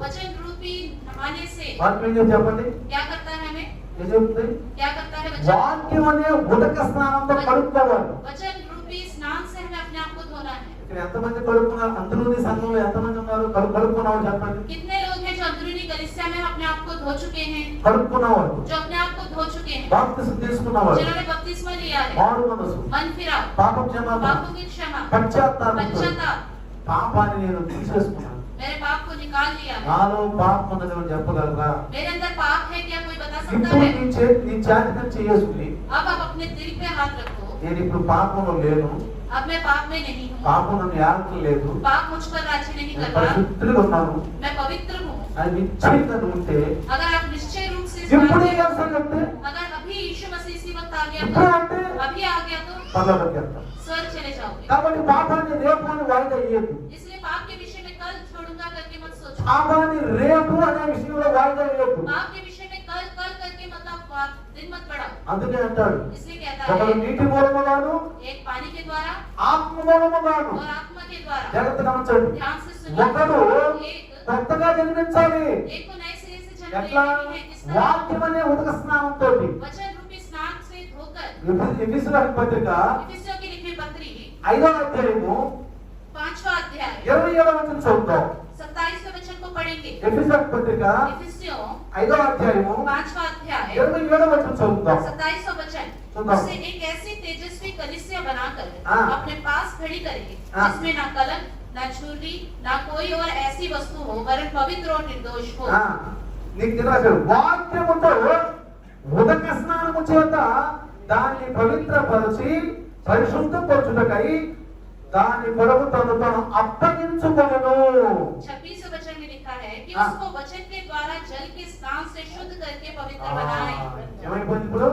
वचन रूपी नहाने से వాక్యం ఏం చెప్పండి? क्या करता है हमें? ఏం చెప్తుంది? क्या करता है वचन? వాక్యం అనే ఉదక స్నానంతో కడుక్కోవాలి. वचन रूपी स्नान से हमें अपने आप को धोना है। ఇక్కడ ఎంతమంది కడుక్కున్నారు? అందులోని సంఘంలో ఎంతమంది ఉన్నారు కడుక్కున్నవాడు? చెప్పండి. कितने लोग हैं जो अंदरूनी कलीसिया में अपने आप को धो चुके हैं, కడుక్కున్నవాడు, जो अपने आप को धो चुके हैं, బాప్తిసం తీసుకున్నవాడు, जिन्होंने बपतिस्मा लिया है, మారు మనసు, मन फिराव, పాప క్షమాపణ, पापों की क्षमा, పశ్చాత్తాపం, पश्चाताप, పాపాన్ని నేను తీసేసుకున్నాను. मेरे पाप को निकाल लिया है। నాలో పాపం ఉన్నది అని చెప్పగలరా? मेरे अंदर पाप है क्या कोई बता सकता ఇప్పుడు है? నీ చేతిని చేసుకుని अब आप अपने दिल पे हाथ रखो। నేను ఇప్పుడు పాపంలో లేను, अब मैं पाप में नहीं हूँ, పాపం నన్ను ఏలటం లేదు, पाप मुझ पर राज्य नहीं నేను कर रहा, పరిశుద్ధుడిగా ఉన్నాను मैं पवित्र हूँ। అని నిశ్చయిత ఉంటే अगर आप निश्चय रूप से इस ఇప్పుడు बात ఏం में- అవసరం చెప్తే अगर अभी यीशु मसीह इसी वक्त आ गया ఇప్పుడు तो అంటే अभी आ गया तो పర్లోకి వెళ్తాం. स्वर्ग चले जाओगे। కాబట్టి పాపాన్ని రేపు అని వాయిదా వేయద్దు. इसलिए पाप के विषय में कल छोड़ूंगा करके मत सोचो। పాపాన్ని రేపు అనే విషయంలో వాయిదా వేయద్దు. पाप के विषय में कल कल करके मतलब दिन मत बढ़ाओ। అందుకే అంటాడు, इसलिए कहता ఒకడు है నీటి మూలముగాను एक पानी के द्वारा ఆత్మ మూలముగాను. और आत्मा के द्वारा। జాగ్రత్త గమనించండి. ध्यान से ఒకడు सुनिए। एक కొత్తగా జన్మించాలి. एक को नए सिरे से जन्म ఎట్లా? लेनी है। किस तरह? వాక్యం అనే ఉదక స్నానంతో. वचन रूपी स्नान से धोकर। ఎఫెసీయులకు పత్రిక इफिसियों की लिखी पत्री 5వ అధ్యాయము 5वां अध्याय 27వ వచనం చదువుతాం. 27वें वचन को पढ़ेंगे। ఎఫెసీయులకు పత్రిక इफिसियों 5వ అధ్యాయము 5वां अध्याय 27వ వచనం చదువుతాం. 27वां वचन। सुनाओ। उसे एक ऐसी तेजस्वी कलीसिया बनाकर हाँ। अपने पास खड़ी करे हाँ। जिसमें ना कलंक ना झुर्री ना कोई और ऐसी वस्तु हो वरन पवित्र और निर्दोष हो। ఆ, నీకు తెలియదు, వాక్యముతో ఉదక స్నానము చేత దాన్ని పవిత్రపరిచి పరిశుద్ధపరచుటకై దాని కొరకు తను తాను అప్పగించుకొనెను. 26वें वचन में लिखा है कि हाँ। उसको वचन के द्वारा जल के स्नान से शुद्ध करके ఆ, पवित्र बनाए। ఏమైపోయింది ఇప్పుడు?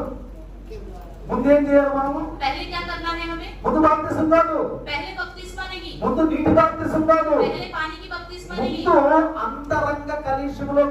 ముందేం చేయాలి మనము? पहले क्या करना है हमें? ముందు బాప్తిసం కాదు, पहले बपतिस्मा नहीं, ముందు నీటి బాప్తిసం కాదు, पहले पानी की बपतिस्मा नहीं, ముందు అంతరంగ కలిశంలో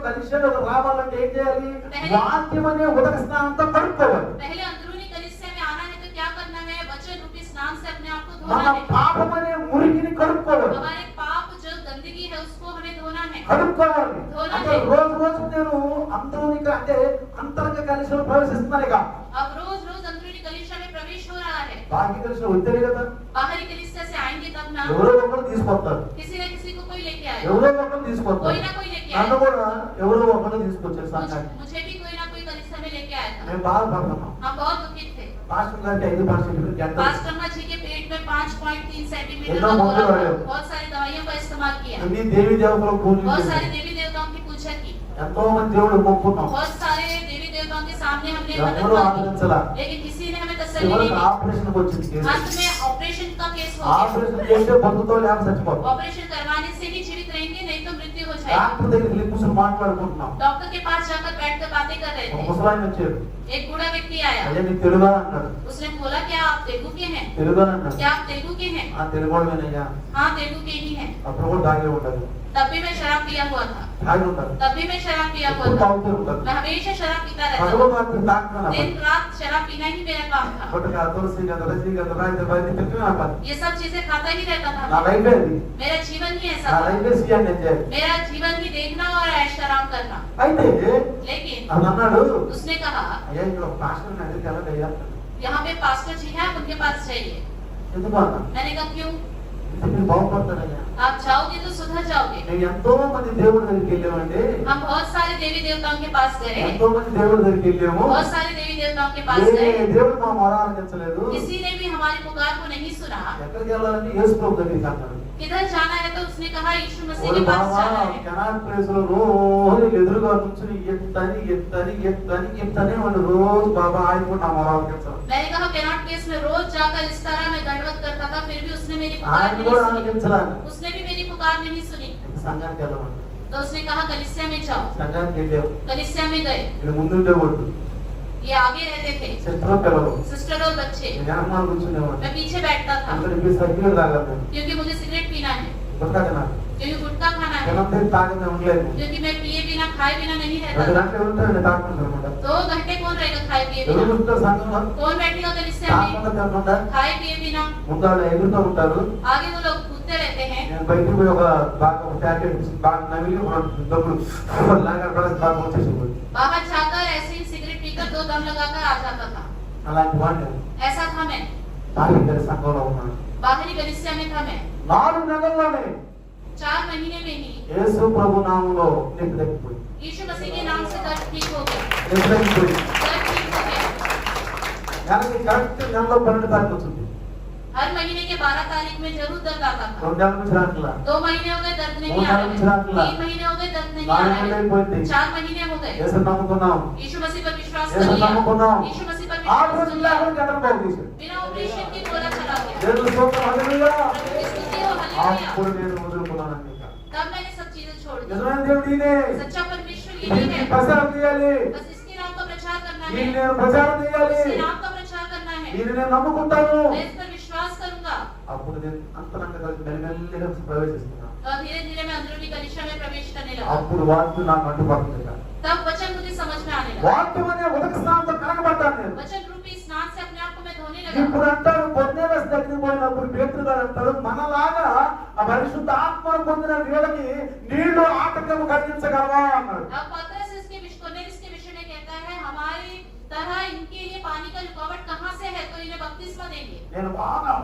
రావాలంటే ఏం చేయాలి? వాక్యం అనే ఉదక స్నానంతో కడుక్కోవాలి. पहले अंदरूनी कलीसिया में आना है तो क्या करना है? वचन रूपी स्नान से अपने आप को धोना మన है। పాపం అనే మురికిని కడుక్కోవాలి. हमारे पाप जो गंदगी है उसको हमें धोना है। కడుక్కోవాలి ధోనా అంటే है। రోజు రోజు నేను అంతరంగిక అంటే అంతరంగ కలిసిలో ప్రవేశిస్తున్నాను ఇక अब रोज रोज अंदरूनी कलीसिया में प्रवेश हो रहा है। బాహ్య కలిసిలో వద్దే కదా बाहरी कलीसिया से आएंगे तब ना, ఎవరో ఒకరు తీసుకొస్తారు किसी न किसी को कोई लेके आएगा, ఎవరో ఒకరు తీసుకొస్తారు कोई ना कोई लेके నన్ను आएगा। కూడా ఎవరో ఒకరు తీసుకొచ్చారు సంఘానికి मुझे भी कोई ना कोई कलीसिया में लेके आया था। మేము బాధపడుతున్నాం हम बहुत दुखित थे। పాస్టర్ గారికి 5% గంట पास्टर जी के पेट में 5.3 सेंटीमीटर इतना का मोटे गोला वाले था। हो। बहुत सारी दवाइयों का इस्तेमाल किया, నీ దేవి దేవతల పూజ बहुत सारे देवी देवताओं की पूजा की, ఎంతో మంది దేవుడు మొక్కున్నాం बहुत सारे देवी देवताओं के सामने हमने मदद ఎవరు मांगी, ఆదరించలా लेकिन किसी ने हमें तसल्ली नहीं చివరికి दी। ఆపరేషన్ వచ్చింది కేసు अंत में ऑपरेशन का केस हो गया। ఆపరేషన్ చేస్తే బతుకుతో లేక చచ్చిపోతాం ऑपरेशन करवाने से ही जीवित रहेंगे, नहीं तो मृत्यु हो जाएगी। డాక్టర్ దగ్గరికి వెళ్ళి కూర్చొని మాట్లాడుకుంటున్నాం डॉक्टर के पास जाकर बैठकर बातें कर रहे ఒక थे। ముసలాయన వచ్చాడు एक बूढ़ा व्यक्ति आया, అయ్యా నీకు తెలుగా అన్నాడు उसने बोला क्या आप तेलुगु के हैं? తెలుగా అన్నాడు क्या आप तेलुगु के हैं? ఆ తెలుగోడమేనయ్యా हाँ तेलुगु के ही हैं। అప్పుడు కూడా తాగే ఉంటాడు तब भी मैं शराब पिया हुआ था, తాగి ఉంటాడు तब भी मैं शराब पिया हुआ ఎప్పుడు था। తాగుతూ ఉంటాడు मैं हमेशा शराब पीता रहता పగలు था, రాత్రి తాగుతున్నా दिन रात शराब पीना ही मेरा काम था। కొట్టగా తులసి గంధ రసి గంధ రాయి బయట తిట్టుకున్నా పని ये सब चीजें खाता ही रहता నా था। లైఫ్ అది मेरा जीवन ही ऐसा నా था, లైఫ్ సీఎం ఎంజాయ్ मेरा जीवन ही देखना और ऐश आराम करना। అయితే लेकिन అతను అన్నాడు उसने कहा అయ్యా ఇక్కడ పాస్టర్ దగ్గరికి వెళ్ళదయ్యా यहाँ पे पास्टर जी हैं, आप उनके पास जाइए। ఎందుకు అన్నా मैंने कहा क्यों? ఇంత మీరు బాగుపడతారయ్యా आप जाओगे तो सुधर जाओगे। మేము ఎంతో మంది దేవుడి దగ్గరికి వెళ్ళామంటే हम बहुत सारे देवी देवताओं के पास गए, ఎంతో మంది దేవుడి దగ్గరికి వెళ్ళాము बहुत सारे देवी देवताओं के पास ఏ गए, దేవుడు మా మొర ఆలకించలేదు किसी ने भी हमारी पुकार को नहीं सुना। ఎక్కడికి వెళ్ళాలంటే యేసు ప్రభు దగ్గరికి అన్నాడు किधर जाना है तो उसने कहा यीशु मसीह ఓరి के पास బావా जाना है। కెనాట్ ప్లేస్ లో రోజు ఎదురుగా కూర్చుని ఎత్తని వాడు రోజు బాబా ఆయన నా మొర ఆలకించాలి मैंने कहा कैनॉट प्लेस में रोज जाकर इस तरह मैं दंडवत करता था, फिर भी उसने मेरी पुकार ఆయన नहीं కూడా सुनी। ఆలకించాలని उसने भी मेरी पुकार नहीं सुनी। సంఘానికి వెళ్ళమండి तो उसने कहा कलीसिया में जाओ। సంఘానికి వెళ్ళావు कलीसिया में गए, ఇక్కడ ముందుండేవాడు ये आगे रहते थे, సిస్టర్ పిల్లలు सिस्टर और बच्चे, వెనకమాల కూర్చునేవాడు मैं पीछे बैठता था అందరికి సర్కిల్ తాగలేదు क्योंकि मुझे सिगरेट पीना है, గుట్టాక నాకు क्योंकि गुटखा खाना है, జనం దగ్గర తాగనే ఉండలేదు क्योंकि मैं पिए बिना खाए बिना नहीं 2 रहता था। గంటలు ఉంటాడు తాగుతుంటారు 2 घंटे कौन रहेगा खाए पिए ఎవరు बिना? ఉంటారు సంఘంలో कौन बैठेगा कलीसिया తాగకుండా में తినకుండా खाए पिए बिना? ముందాడు ఎగురుతూ ఉంటారు आगे वो लोग कूदते रहते हैं। నేను బయటికి పోయి ఒక ప్యాకెట్ బాగా నమిలి డబ్బులు లాగా పడేసి బాగా వచ్చేసి बाहर जाकर ऐसे ही सिगरेट पीकर 2 दम लगाकर आ जाता था। అలాంటి వాడిని ऐसा था मैं, తాగి సంఘంలో ఉన్నాను बाहरी कलीसिया में था मैं। 4 నెలల్లోనే 4 महीने में ही యేసు ప్రభు నామములో నీకు తగ్గిపోయి यीशु मसीह के नाम से दर्द ठीक हो गया, నీకు తగ్గిపోయి दर्द ठीक हो गया। నెలకి కరెక్ట్ నెలలో 12 తారీఖు వచ్చింది हर महीने के 12 तारीख में जरूर दर्द आता था। 2 నెలల నుంచి రాట్లా 2 महीने हो गए दर्द नहीं మూడు आ నెలల నుంచి रहा రాట్లా है, 3 महीने हो गए दर्द नहीं आ 4 रहा నెలలు है, అయిపోయింది 4 महीने हो गए। యేసు నమ్ముకున్నాం यीशु मसीह पर विश्वास कर యేసు लिया, నమ్ముకున్నాం यीशु मसीह पर विश्वास कर ఆపరేషన్ लिया, లేకుండా జనం బాగు చేశాడు बिना ऑपरेशन के बोला चला गया। దేవుని స్తోత్రం హల్లెలూయా प्रभु की स्तुति हो, हालेलुया। అప్పుడు నేను వదులుకున్నాను ఇంకా तब मैंने सब चीजें छोड़ दी। నిజమైన దేవుడు ఈయనే सच्चा परमेश्वर यही దీనికి है, ప్రచారం చేయాలి बस इसके नाम का प्रचार करना దీన్ని है, నేను ప్రచారం చేయాలి इसके नाम का प्रचार करना है। దీన్ని నేను నమ్ముకుంటాను मैं इस पर विश्वास करूंगा। అప్పుడు నేను అంతరంగ కలిసి మెల్లమెల్లగా ప్రవేశిస్తున్నాను और धीरे धीरे मैं अंदरूनी कलीसिया में प्रवेश करने लगा। అప్పుడు వాక్యం నాకు అంటుపడుతుంది तब वचन मुझे समझ में आने लगा। వాక్యం అనే ఉదక స్నానంతో కనకబడ్డాను నేను वचन रूपी स्नान से अपने आप को मैं धोने लगा। ఇప్పుడు అంటారు కొన్నేరస్ దగ్గరికి పోయినప్పుడు పేతురు గారు అంటారు మనలాగా ఆ పరిశుద్ధ ఆత్మను పొందిన వీళ్ళకి నీళ్లు ఆటంకం కలిగించగలవా అన్నాడు अब पतरस इसके विषय में कहता है हमारी तरह इनके लिए पानी का रुकावट कहाँ से है, तो इन्हें बपतिस्मा देंगे। నేను బాగా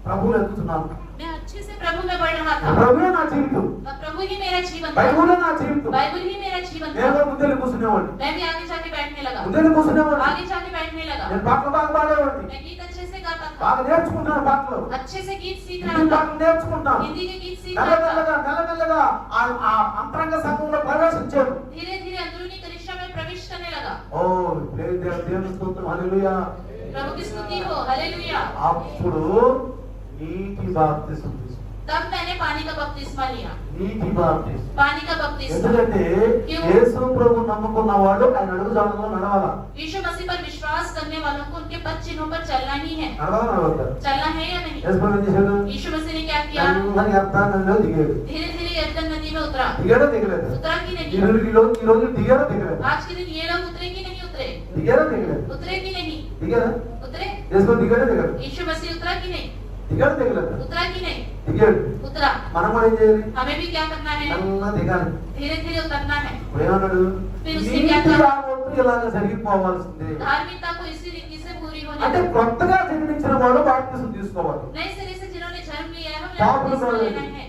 ప్రభువుని ఎత్తుతున్నాను मैं अच्छे से प्रभु में बढ़ रहा था। ప్రభువే నా జీవితం अब प्रभु ही मेरा जीवन था, బైబులే నా జీవితం बाइबल ही मेरा जीवन నేను था। ముందెళ్ళి కూర్చునేవాడిని मैं भी आगे जाके बैठने लगा, ముందెళ్ళి కూర్చునేవాడిని आगे जाके बैठने लगा। నేను పాటలు బాగా పాడేవాడిని मैं गीत अच्छे से गाता था, బాగా నేర్చుకుంటాను పాటలు अच्छे से गीत सीख హిందీ रहा था, పాటలు నేర్చుకుంటాను हिंदी के गीत सीख रहा था। మెల్లమెల్లగా ఆ అంతరంగ సంఘంలో ప్రవేశించాడు धीरे धीरे अंदरूनी कलीसिया में प्रवेश करने लगा। ఓ దేవుని స్తోత్రం హల్లెలూయా प्रभु की स्तुति हो, हालेलुया। అప్పుడు నీటి బాప్తిస్మం తీసుకున్నాను तब मैंने पानी का बपतिस्मा लिया, నీటి బాప్తిస్మం पानी का बपतिस्मा। ఎందుకంటే యేసు ప్రభు నమ్ముకున్నవాడు ఆయన అడుగు జాడలో నడవాలా यीशु मसीह पर विश्वास करने वालों को उनके पद चिन्हों पर चलना ही है। నడవద్దా चलना है या नहीं? యేసు ప్రభు ఏం చేశాడు यीशु मसीह ने क्या किया? అందరి అర్థాలలో దిగాడు धीरे धीरे यरदन नदी में उतरा। దిగాడో దిగలేదు उतरा कि नहीं? ఈ రోజు దిగాడో దిగలేదు आज के दिन ये लोग उतरे कि नहीं उतरे? దిగాడో దిగలేదు उतरे कि नहीं? దిగాడా उतरे? యేసు ప్రభు దిగాడో దిగాడు यीशु मसीह उतरा कि नहीं? దిగాడు దిగలేదు उतरा कि नहीं? దిగాడు. उतरा। మనం కూడా ఏం చేయాలి? हमें भी क्या करना है? అలా దిగాలి. धीरे धीरे उतरना है। ఇప్పుడు ఏమన్నాడు? फिर उसने నీతి क्या कहा? యావత్తు ఇలాగ జరిగిపోవాల్సిందే. धार्मिकता को इसी रीति से पूरी होनी అంటే चाहिए। కొత్తగా జన్మించిన వాడు బాప్తిసం తీసుకోవాలి. नए सिरे से जिन्होंने जन्म लिया है पापुल उन्हें को लेना है,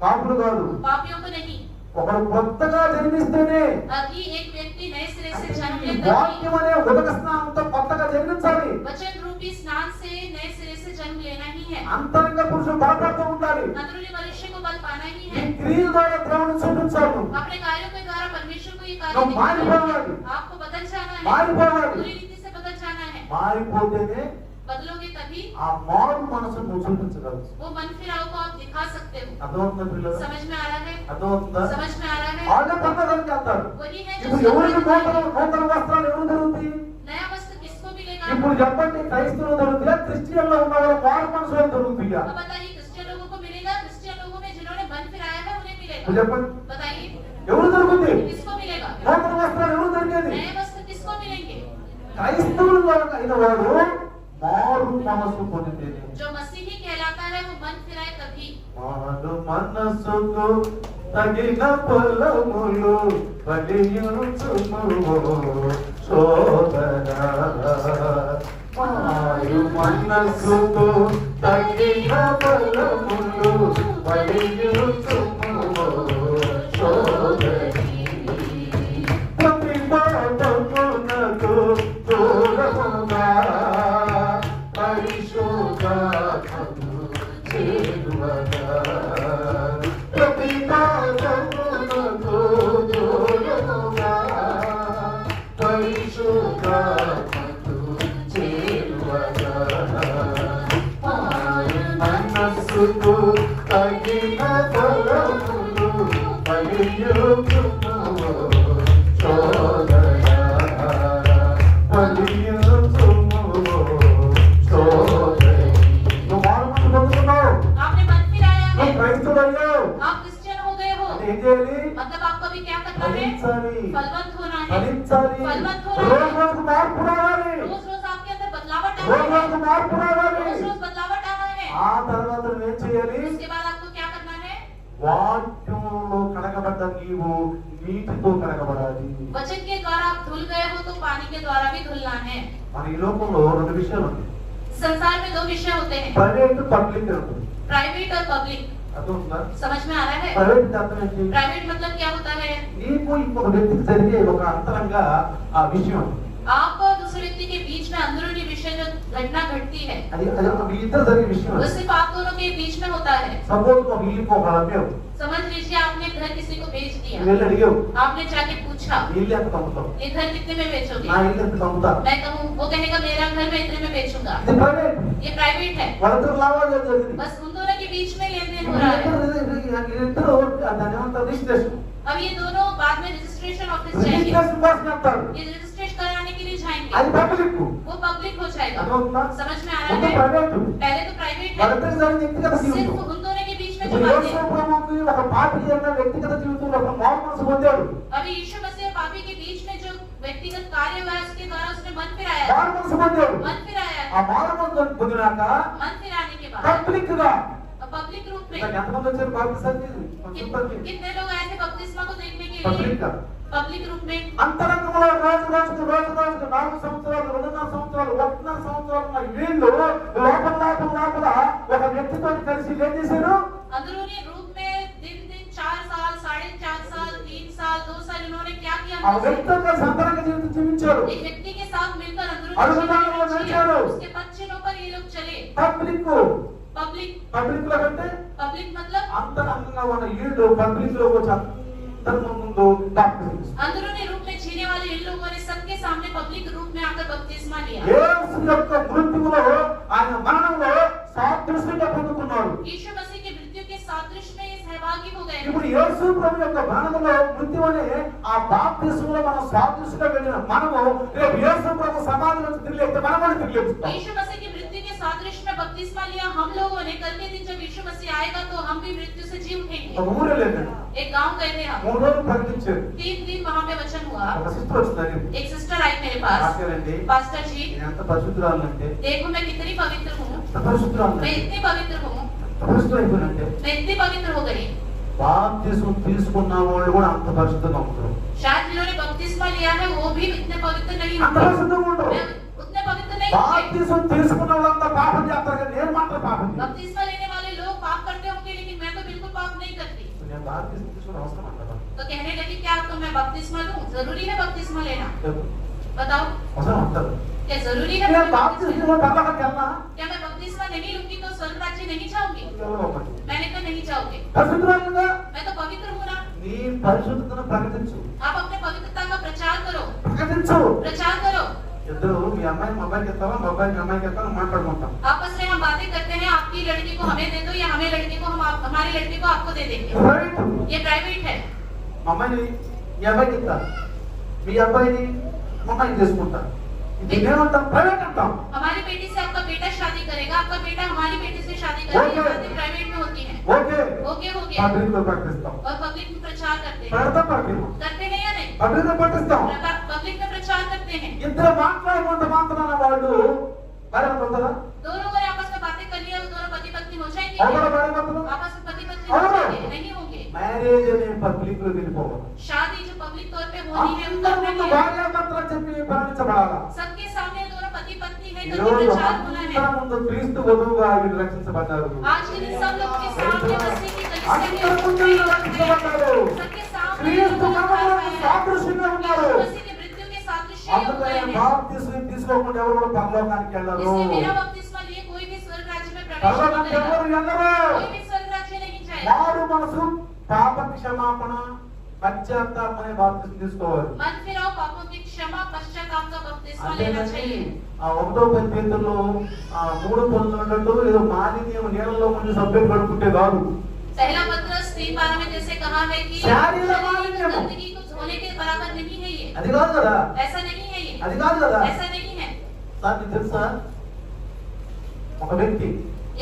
పాపులు కాదు. पापियों को नहीं। ఒకడు కొత్తగా జన్మిస్తేనే अभी एक व्यक्ति नए सिरे से जन्म लेता है, వాక్యం అనే ఉదక స్నానంతో కొత్తగా జన్మించాలి. वचन रूपी स्नान से नए सिरे से जन्म लेना ही है। అంతరంగ పురుషుడు బలపడుతూ ఉండాలి. अंदरूनी मनुष्य को बल पाना ही ఈ है। క్రియల ద్వారా దేవుని చూపించాలి. अपने कार्यों के द्वारा परमेश्वर को ये कार्य నువ్వు दिखाना है। మారిపోవాలి. आपको बदल जाना है, మారిపోవాలి. पूरी रीति से बदल जाना है। మారిపోతేనే बदलोगे तभी ఆ మారు మనసు నువ్వు చూపించగలవు. वो मन फिराव को आप दिखा सकते हो। అర్థమవుతుందా పిల్లలు? समझ में आ रहा है? అర్థమవుతుందా? समझ में आ रहा है? వాళ్ళే పట్టడానికి వెళ్తారు. वही है जो ఇప్పుడు ఎవరికి నూతన వస్త్రాలు ఎవరు దొరుకుతాయి? नया वस्त्र किसको मिलेगा? ఇప్పుడు చెప్పండి, క్రైస్తవులు దొరుకుతాయా? క్రిస్టియన్లో ఉన్న వాళ్ళు మారు మనసు దొరుకుతాయా? अब बताइए, क्रिश्चियन लोगों को मिलेगा? क्रिश्चियन लोगों में जिन्होंने मन फिराया है उन्हें ఇప్పుడు मिलेगा? చెప్పండి, बताइए, ఎవరు దొరుకుతాయి? किसको मिलेगा? నూతన వస్త్రాలు ఎవరు దొరికేది? नए वस्त्र किसको मिलेंगे? క్రైస్తవులు అయిన వాడు మారు మనసు పొందితేనే. जो मसीही कहलाता है वो मन फिराए तभी। మారు మనసుకు తగిన ఫలములు ఫలించును సోదరా. మారు మనసుకు తగిన ఫలములు ఫలించును సోదరి. ప్రతి పాపమునకు దూరముగా పరిశుద్ధాత్మను చేరువగా. ప్రతి పాపమునకు దూరముగా పరిశుద్ధాత్మను చేరువగా. మనస్సుకు తగిన ఫలములు ఫలించును సోదరా. ఫలించును సోదరి. నువ్వు మారు మనసు పొందుతున్నావు. आपने मन फिराया నువ్వు है, క్రైస్తవుడయ్యావు. आप क्रिश्चियन हो गए हो। అంటే ఏం చేయాలి? मतलब आपको अभी क्या करना है? ఫలించాలి. फलवंत होना है। ఫలించాలి. फलवंत రోజు होना है। రోజుకు మార్పు రావాలి. रोज रोज आपके अंदर बदलावट రోజు आना है। రోజుకు మార్పు రావాలి. रोज रोज बदलावट आना है। ఆ తర్వాత నువ్వేం చేయాలి? उसके बाद आपको क्या करना है? వాక్యంలో కడగబడ్డ నీవు నీటితో కడగబడాలి. वचन के द्वारा आप धुल गए हो तो पानी के द्वारा भी धुलना है। మన ఈ లోకంలో రెండు విషయాలు ఉన్నాయి. संसार में दो विषय होते हैं, ప్రైవేట్ పబ్లిక్ ఉంటుంది. प्राइवेट और पब्लिक। అర్థమవుతుందా? समझ में आ रहा है? ప్రైవేట్ అర్థం ఏంటి? प्राइवेट मतलब क्या होता है? నీకు ఇంకొక వ్యక్తికి జరిగే ఒక అంతరంగా ఆ విషయం आप और दूसरे व्यक्ति के बीच में अंदरूनी विषय जो घटना घटती है అది అది మీ ఇద్దరు జరిగే విషయం. वो सिर्फ आप दोनों के बीच में होता है। సపోజ్ ఒక ఇల్లుకి ఒక అమ్మేవు, समझ लीजिए आपने घर किसी को बेच दिया, వెళ్ళి అడిగావు, आपने जाके पूछा నీ ఇల్లు ఎంత అమ్ముతావు? ये घर कितने में बेचोगे? నా ఇల్లు ఎంత అమ్ముతా? मैं कहूँ, वो कहेगा मेरा घर मैं इतने में बेचूंगा। ఇది ప్రైవేట్. ये प्राइवेट है, వాళ్ళిద్దరు లావాదేవీ జరిగింది. बस उन दोनों के बीच में लेन देन हो रहा है। ఇద్దరు దాని ఏమంటారు? రిజిస్ట్రేషన్. अब ये दोनों बाद में रजिस्ट्रेशन ऑफिस जाएंगे, రిజిస్ట్రేషన్ కోసం వెళ్తారు. ये रजिस्ट्रेशन कराने के लिए जाएंगे, అది పబ్లిక్. वो पब्लिक हो जाएगा। అర్థమవుతుందా? समझ में आ ముందు रहा है? ప్రైవేట్. पहले तो प्राइवेट है, వాళ్ళిద్దరు జరిగిన వ్యక్తిగత सिर्फ జీవితం. उन दोनों के बीच में जो ఇప్పుడు बातें యేసు ప్రభువుకి ఒక పాపి అన్న వ్యక్తిగత జీవితంలో ఒక మారు మనసు పొందాడు. अभी यीशु मसीह और पापी के बीच में जो व्यक्तिगत कार्य हुआ है उसके द्वारा उसने मन फिराया है। మారు మనసు పొందాడు. मन फिराया ఆ है। మారు మనసు పొందినాక मन फिराने के बाद పబ్లిక్ గా पब्लिक रूप में ఎంతమంది వచ్చారు బాప్తిసానికి? कितने लोग आए थे बपतिस्मा को देखने के పబ్లిక్ लिए? గా पब्लिक रूप में అంతరంగంలో రోజు రోజుకు 4 సంవత్సరాలు 2.5 సంవత్సరాలు 1.5 సంవత్సరాలు ఉన్న వీళ్ళు లోపల ఒక వ్యక్తితో కలిసి ఏం చేశారు? अंदरूनी रूप में दिन दिन 4 साल 4.5 साल 3 साल 2 साल इन्होंने क्या किया? ఆ వ్యక్తితో కలిసి అంతరంగ జీవితం జీవించారు. एक व्यक्ति के साथ मिलकर अंदरूनी अनुसंधान जीवन में जिया। चलो। उसके पश्चिमों पर ये लोग चले। పబ్లిక్ पब्लिक పబ్లిక్ లో అంటే पब्लिक मतलब అంతరంగంగా ఉన్న వీళ్ళు పబ్లిక్ లో వచ్చి అందరి ముందు బాప్తిసం. अंदरूनी रूप में जीने वाले इन लोगों ने सबके सामने पब्लिक रूप में आकर बपतिस्मा लिया। యేసు యొక్క మృత్యువులో ఆయన మరణంలో సాదృశ్యంగా పొందుకున్నాడు. यीशु मसीह की मृत्यु के सादृश्य में ये सहभागी हो गए। ఇప్పుడు యేసు ప్రభు యొక్క మరణంలో మృత్యు అనే ఆ బాప్తిస్మలో మనం సాదృశ్యంగా వెళ్ళిన మనము రేపు యేసు ప్రభు సమాధిలో తిరిగి లేస్తే మనం తిరిగి లేస్తాం. यीशु मसीह की मृत्यु के सादृश्य में बपतिस्मा लिया हम लोगों ने, कल के दिन जब यीशु मसीह आएगा तो हम भी मृत्यु से जी उठेंगे। ఒక ఊరు వెళ్ళాను. एक गांव गए थे हम, 3 రోజులు ప్రకటించారు. 3 दिन वहाँ पे वचन हुआ। ఒక సిస్టర్ వచ్చింది. एक सिस्टर आई मेरे पास, ఆశ్చర్యండి. पास्टर जी నేను ఎంత పరిశుద్ధురాలంటే, देखो मैं कितनी पवित्र हूँ, ఎంత పరిశుద్ధురాలంటే, मैं इतनी पवित्र हूँ, ఎంత పరిశుద్ధులైపోయినంటే, मैं इतनी पवित्र हो गई। బాప్తిసం తీసుకున్న వాళ్ళు కూడా అంత పరిశుద్ధంగా ఉంటారు. शायद जिन्होंने बपतिस्मा लिया है वो भी इतने पवित्र नहीं అంత होंगे, పరిశుద్ధంగా ఉంటారు. उतने पवित्र नहीं होंगे। బాప్తిసం తీసుకున్న వాళ్ళంతా పాపం చేస్తారు కానీ నేను మాత్రం పాపం చేయను. बपतिस्मा लेने वाले लोग पाप करते होंगे लेकिन मैं तो बिल्कुल पाप नहीं करती। నేను బాప్తిసం తీసుకున్న అవసరం అంటారా? तो कहने लगी क्या तो मैं बपतिस्मा लूं? जरूरी है बपतिस्मा लेना? చెప్పు. बताओ అవసరం అంటారు. क्या जरूरी है? నేను బాప్తిసం తీసుకున్న పర్లోకానికి వెళ్ళనా? क्या मैं बपतिस्मा नहीं लूंगी तो स्वर्ग राज्य नहीं जाऊंगी? ఎవరో ఒకటి. मैंने तो नहीं जाऊंगी, పరిశుద్ధురాలుగా मैं तो पवित्र हूँ ना। నీ పరిశుద్ధతను ప్రకటించు. आप अपने पवित्रता का प्रचार करो, ప్రకటించు. प्रचार करो। ఇద్దరు మీ అమ్మాయి మా అబ్బాయికి ఇస్తావా, మా అబ్బాయి మీ అమ్మాయికి ఇస్తావా మాట్లాడుకుంటాం. आपस में हम बातें करते हैं, आपकी लड़की को हमें दे दो या हमें लड़की को हमारी लड़की को आपको दे देंगे। రైట్. ये प्राइवेट है। మా అమ్మాయిని మీ అబ్బాయికి ఇస్తా, మీ అబ్బాయిని మా అమ్మాయికి తీసుకుంటా. ఇది నేనంటాం ప్రైవేట్ అంటాం. हमारी बेटी से आपका बेटा शादी करेगा, आपका बेटा हमारी बेटी से शादी करेगा, ये बातें प्राइवेट में होती हैं। ఓకే. ओके हो गया। పబ్లిక్ లో ప్రకటిస్తాం. और पब्लिक में प्रचार करते हैं, పెడతాం పబ్లిక్. करते हैं या नहीं? పబ్లిక్ లో ప్రకటిస్తాం. पब्लिक में प्रचार करते हैं। ఇద్దరు మాట్లాడుకుంటే మాత్రాన వాళ్ళు భార్య ఉంటుందా? दो लोगों ने आपस में बातें कर लिया, वो दोनों पति पत्नी हो जाएंगे? ఎవరు భార్య భర్తలు? आपस में पति पत्नी हो जाएंगे? नहीं होंगे। మ్యారేజ్ అనే పబ్లిక్ లో వెళ్ళిపోవాలి. शादी जो पब्लिक तौर पे होनी है वो అందరి करना ముందు है। భార్య భర్తలు చెప్పి ప్రార్థించబడాలా? सबके सामने दोनों पति पत्नी है, ఈ करके రోజు प्रचार होना అందరి है। ముందు క్రీస్తు వధువుగా వీళ్ళు రక్షించబడ్డారు. आज के दिन सब लोग के सामने मसीह की कलीसिया అందరి ముందు వీళ్ళు రక్షించబడ్డారు. सबके सामने క్రీస్తు మరణానికి సాదృశ్యంగా ఉన్నారు. मसीह की मृत्यु के सादृश्य ये అందుకనే हुए हैं। బాప్తిసం తీసుకోకుండా ఎవరు కూడా పరలోకానికి వెళ్ళరు. इसलिए बिना बपतिस्मा लिए कोई भी स्वर्ग राज्य में प्रवेश नहीं పరలోకానికి करेगा। ఎవరు వెళ్ళరు. कोई भी स्वर्ग राज्य नहीं जाएगा। మారు మనసు, పాప క్షమాపణ, పశ్చాత్తాపం అనే బాప్తిసం తీసుకోవాలి. मन फिराओ, पापों की क्षमा, पश्चाताप का बपतिस्मा लेना అంతేగాని चाहिए। ఆ 1వ పేతురులో 3 పనులు ఉన్నట్టు ఏదో మాలిన్యం నీళ్ళలో ముందు సభ్యులు పడుకుంటే కాదు. पहला पत्रस 3:12 में जैसे कहा है कि शारीरिक मालिन्य हो। गंदगी को धोने के बराबर नहीं है ये, అది కాదు కదా. ऐसा नहीं है ये, అది కాదు కదా. ऐसा नहीं है। సార్ నీకు తెలుసా, ఒక వ్యక్తి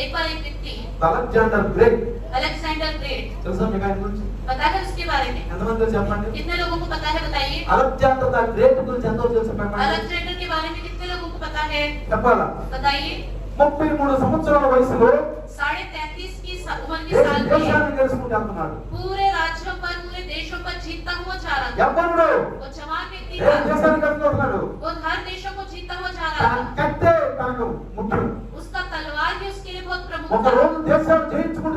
एक बार एक व्यक्ति అలెగ్జాండర్ గ్రేట్ अलेक्जेंडर ग्रेट, తెలుసా మీకు ఆయన గురించి? पता है उसके बारे में? ఎంతమంది తెలుసు చెప్పండి. कितने लोगों को पता है बताइए? అలెగ్జాండర్ ద గ్రేట్ గురించి ఎంతో తెలుసు చెప్పండి. अलेक्जेंडर के बारे में कितने लोगों को पता है చెప్పాలా? बताइए? 33 సంవత్సరాల వయసులో 33.5 की उम्र के साल में దేశాన్ని గెలుచుకుంటూ వెళ్తున్నాడు. पूरे राज्यों पर, पूरे देशों पर जीतता हुआ जा रहा था। యవ్వనుడు वो जवान व्यक्ति ఏ था, దేశాన్ని గెలుచుకుంటున్నాడు. वो हर देशों को जीतता हुआ जा తన रहा था। కట్టే తనకు ముఖ్యం. उसका तलवार भी उसके लिए बहुत प्रमुख ఒక था। రోజు దేశాన్ని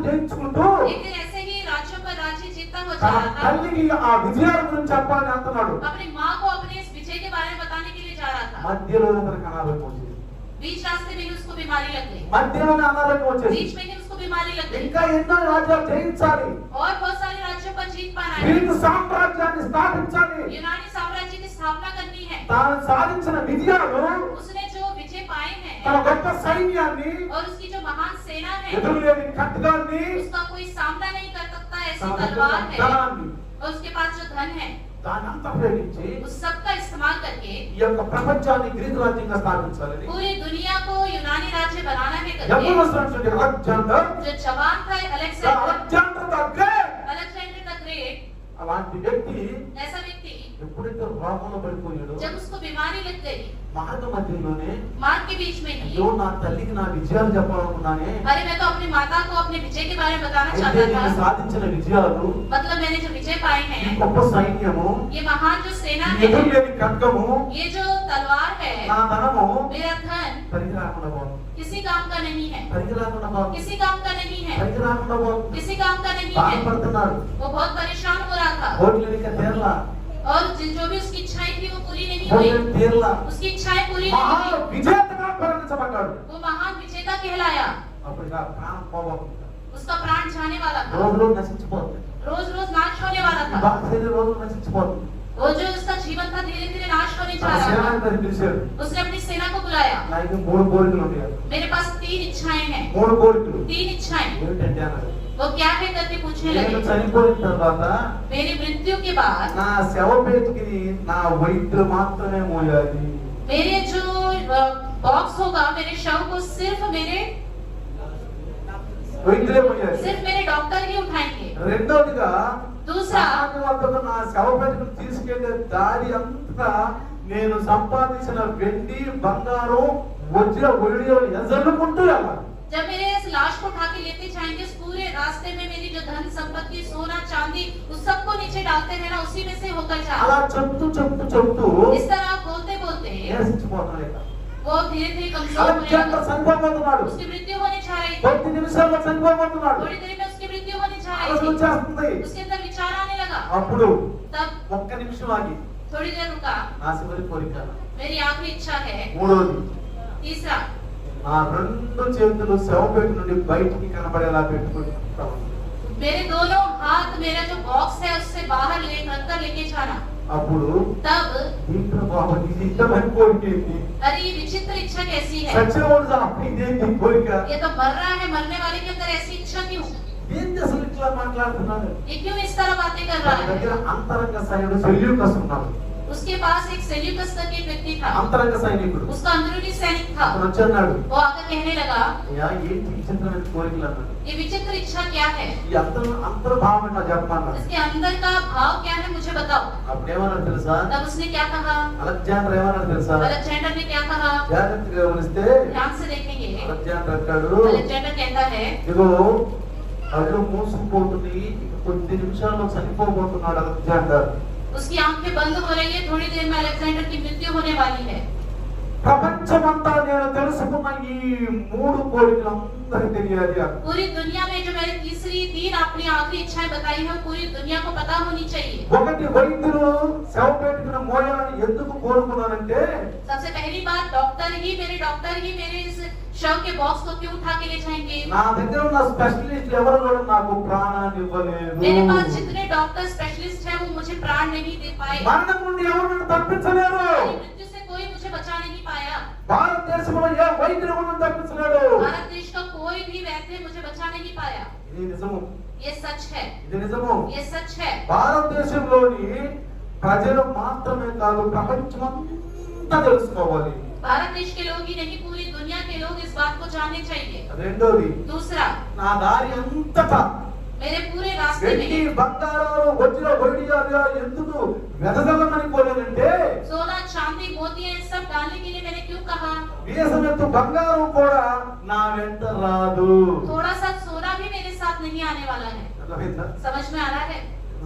జయించుకుంటూ एक दिन ऐसे ही राज्यों पर राज्य जीतता हुआ जा తన रहा था। తల్లికి ఆ విజయాల గురించి చెప్పాలని అంటున్నాడు. अपनी माँ को अपने इस विजय के बारे में बताने के लिए जा रहा था। మధ్యలో అతనికి అనారోగ్యం వచ్చింది. बीच रास्ते में ही उसको बीमारी लग गई, మధ్యలోనే అనారోగ్యం వచ్చేది. बीच में ही उसको बीमारी लग गई। ఇంకా ఎన్నో రాజ్యాలు జయించాలి, और बहुत सारे राज्यों पर जीत पाना है, గ్రీకు సామ్రాజ్యాన్ని స్థాపించాలి. यूनानी साम्राज्य की स्थापना करनी है। తాను సాధించిన విజయాలు, उसने जो विजय पाए हैं తన గొప్ప సైన్యాన్ని, और उसकी जो महान सेना है, ఎదురులేని ఖడ్గాన్ని, उसका कोई सामना नहीं कर सकता ऐसी తన तलवार है, ధనాన్ని और उसके पास जो धन है దానంతా ఉపయోగించి उस सब का इस्तेमाल करके ఈ యొక్క ప్రపంచాన్ని గ్రీకు రాజ్యంగా స్థాపించాలని पूरी दुनिया को यूनानी राज्य बनाना है करके యవ్వనస్తుడైన అలెగ్జాండర్, जो जवान था Alexander the great, Alexander the great, అలాంటి వ్యక్తి ऐसा व्यक्ति ఎప్పుడైతే రోగంలో పడిపోయాడో जब उसको बीमारी लग गई, మార్గ మధ్యలోనే मार्ग के बीच में ही, అయ్యో నా తల్లికి నా విజయాలు చెప్పాలనుకున్నానే, अरे मैं तो अपनी माता को अपने विजय के बारे में बताना అయితే चाहता నేను था, సాధించిన విజయాలు, मतलब मैंने जो विजय पाए ఈ हैं, గొప్ప సైన్యము, ये महान जो सेना ఈ है, ఎదురులేని ఖడ్గము, ये जो तलवार है, నా ధనము मेरा धन పనికి రాకుండా పోతుంది. किसी काम का नहीं है, పనికి రాకుండా పోతుంది. किसी काम का नहीं है, పనికి రాకుండా పోతుంది. किसी काम का नहीं है। బాధపడుతున్నాడు. वो बहुत परेशान हो रहा था కోట్లు ఇంకా తీరలా, और जो भी उसकी इच्छाएं थी वो पूरी नहीं కోట్లు हुई, తీరలా. उसकी इच्छाएं पूरी మహా नहीं हुई, విజేతగా పరిగణించబడ్డాడు. वो महान विजेता कहलाया, అప్పుడు ఇక ప్రాణం పోవాలి, उसका प्राण जाने वाला था, రోజు రోజు నశించిపోతుంది. रोज रोज नाश होने वाला ఈ था, బాక్సైన రోజు నశించిపోతుంది. वो जो उसका जीवन था धीरे धीरे नाश होने जा తన रहा సేనాన్ని था। మరి పిలిచాడు. उसने अपनी सेना को बुलाया, నాకు 3 కోరికలు ఉన్నాయి. मेरे पास 3 इच्छाएं हैं, 3 కోరికలు 3 इच्छाएं, ఏమిటంటే అన్నాడు, वो क्या है करके पूछने నేను लगे। చనిపోయిన తర్వాత मेरी मृत्यु के बाद నా శవ పేటికి నా వైద్యులు మాత్రమే మోయాలి. मेरे जो बॉक्स होगा, मेरे शव को सिर्फ मेरे వైద్యులే పోయారు. सिर्फ मेरे डॉक्टर ही उठाएंगे। రెండోదిగా दूसरा, సమాధి వద్దకు నా శవపేటకు తీసుకెళ్లే దారి అంతా నేను సంపాదించిన వెండి బంగారం వజ్ర వైడూర్యాలు ఎజలుకుంటూ వెళ్ళాలి. जब मेरे इस लाश को उठा के लेते जाएंगे, उस पूरे रास्ते में मेरी जो धन संपत्ति, सोना चांदी, उस सबको नीचे डालते हैं ना, उसी में से होकर जा। అలా చెప్తూ इस तरह बोलते बोलते నీరసించిపోతున్నాడు. ఇక वो धीरे धीरे कमजोर होने అలెగ్జాండర్ लगा। చనిపోబోతున్నాడు. उसकी मृत्यु होने जा रही थी। కొద్ది నిమిషాల్లో చనిపోబోతున్నాడు. थोड़ी देर में उसकी मृत्यु होने जा ఆలోచన रही थी। వచ్చేస్తుంది. उसके अंदर विचार आने लगा। అప్పుడు तब ఒక్క నిమిషం ఆగి थोड़ी देर रुका। నా చివరి కోరిక मेरी आखिरी इच्छा है। మూడోది, तीसरा, నా రెండు చేతులు శవపేట నుండి బయటికి కనబడేలా పెట్టుకుంటాను. मेरे दोनों हाथ मेरा जो बॉक्स है उससे बाहर रखकर लेके जाना। అప్పుడు तब దీంట్లో బాబు ఇది ఇష్టమైన కోరిక ఏంటి? अरे ये विचित्र इच्छा कैसी है? సచ్చినవాడు సార్ ఇదేంటి కోరిక? ये तो मर रहा है, मरने वाले के अंदर ऐसी इच्छा क्यों? ఏంటి అసలు ఇట్లా మాట్లాడుతున్నాడు? ये क्यों इस तरह बातें कर నా रहा है? దగ్గర అంతరంగ సైనికుడు సెల్యూకస్ ఉన్నాడు. उसके पास एक सेल्यूकस करके एक व्यक्ति था। అంతరంగ సైనికుడు उसका अंदरूनी सैनिक था। అతను వచ్చాడు. वो आकर कहने लगा, అయ్యా ఏంటి విచిత్రమైన కోరికలు అన్నాడు. ये विचित्र इच्छा क्या है? ఈ అంతర్భావం ఏంటో చెప్పమన్నాడు. इसके अंदर का भाव क्या है, मुझे बताओ। అప్పుడు ఏమన్నాడు తెలుసా? तब उसने क्या कहा? అలెగ్జాండర్ ఏమన్నాడు తెలుసా? अलेक्जेंडर ने क्या कहा? జాగ్రత్తగా గమనిస్తే ध्यान से देखेंगे। అలెగ్జాండర్ అంటాడు, अलेक्जेंडर कहता है, ఇదిగో అడుగు మూసుకుపోతుంది, ఇక కొద్ది నిమిషాల్లో చనిపోబోతున్నాడు అలెగ్జాండర్. उसकी आंखें बंद हो रही है, थोड़ी देर में अलेक्जेंडर की मृत्यु होने वाली है। ప్రపంచమంతా నేను తెలుసుకున్న ఈ మూడు కోరికలు అందరికీ తెలియాలి. पूरी दुनिया में जो मैंने तीसरी तीन अपनी आखिरी इच्छाएं बताई हैं, पूरी दुनिया को पता होनी चाहिए। ఒకటి, వైద్యులు శవపేటను మోయాలని ఎందుకు కోరుకున్నారంటే, सबसे पहली बात, डॉक्टर ही मेरे इस शव के बॉक्स को क्यों उठा के ले जाएंगे? నా దగ్గర ఉన్న స్పెషలిస్ట్ ఎవరు కూడా నాకు ప్రాణాన్ని ఇవ్వలేదు. मेरे पास जितने डॉक्टर स्पेशलिस्ट हैं, वो मुझे प्राण नहीं दे पाए। మరణం నుండి ఎవరు నన్ను తప్పించలేరు. मेरी मृत्यु से कोई मुझे बचा नहीं पाया। భారతదేశంలో ఏ వైద్యుడు కూడా నన్ను తప్పించలేడు. भारत देश का कोई भी वैद्य मुझे बचा नहीं पाया। ఇది నిజము. ये सच है। ఇది నిజము. ये सच है। భారతదేశంలోని ప్రజలు మాత్రమే కాదు, ప్రపంచమంతా తెలుసుకోవాలి. भारत देश के लोग ही नहीं, पूरी दुनिया के लोग इस बात को जानने चाहिए। రెండోది, दूसरा, నా దారి అంతటా मेरे पूरे रास्ते వెండి में బంగారాలు వజ్ర వైడూర్యాలు ఎందుకు వెదజల్లమని కోరానంటే, सोना चांदी मोतियां इन सब डालने के लिए मैंने क्यों कहा? దేశమెత్తు బంగారం కూడా నా వెంట రాదు. थोड़ा सा सोना भी मेरे साथ नहीं आने वाला है। అర్థమైందా? समझ में आ रहा है?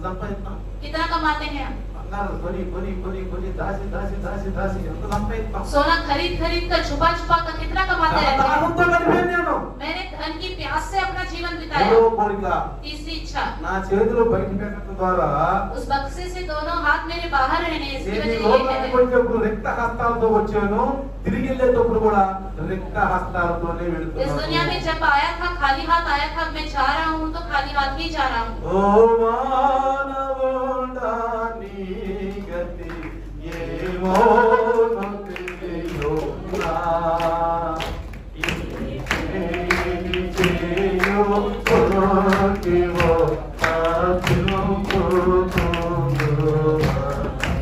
సంపాదిస్తాం. कितना कमाते हैं हम? బంగారం కొని కొని కొని కొని దాసి దాసి దాసి దాసి ఎంత సంపాదిస్తాం. सोना खरीद खरीद कर छुपा छुपा कर कितना कमाते रहते हैं। దానంతో గడిపాను నేను. मैंने धन की प्यास से अपना जीवन बिताया। మూడో కోరిక, तीसरी इच्छा, నా చేతులు బయట పెట్టడం ద్వారా उस बक्से से दोनों हाथ मेरे बाहर रहने, इसकी నేను ఈ वजह ये లోకానికి है। వచ్చేప్పుడు రిక్త హస్తాలతో వచ్చాను, తిరిగి వెళ్ళేటప్పుడు కూడా రిక్త హస్తాలతోనే इस వెళ్తున్నాను. दुनिया में जब आया था खाली हाथ आया था, मैं जा रहा हूँ तो खाली हाथ ही जा रहा हूँ। ఓ మానవుడా నీ గతి ఏమోను తెలియునా, ఏమి చేయు కొరకివో అతిలోకుదువా.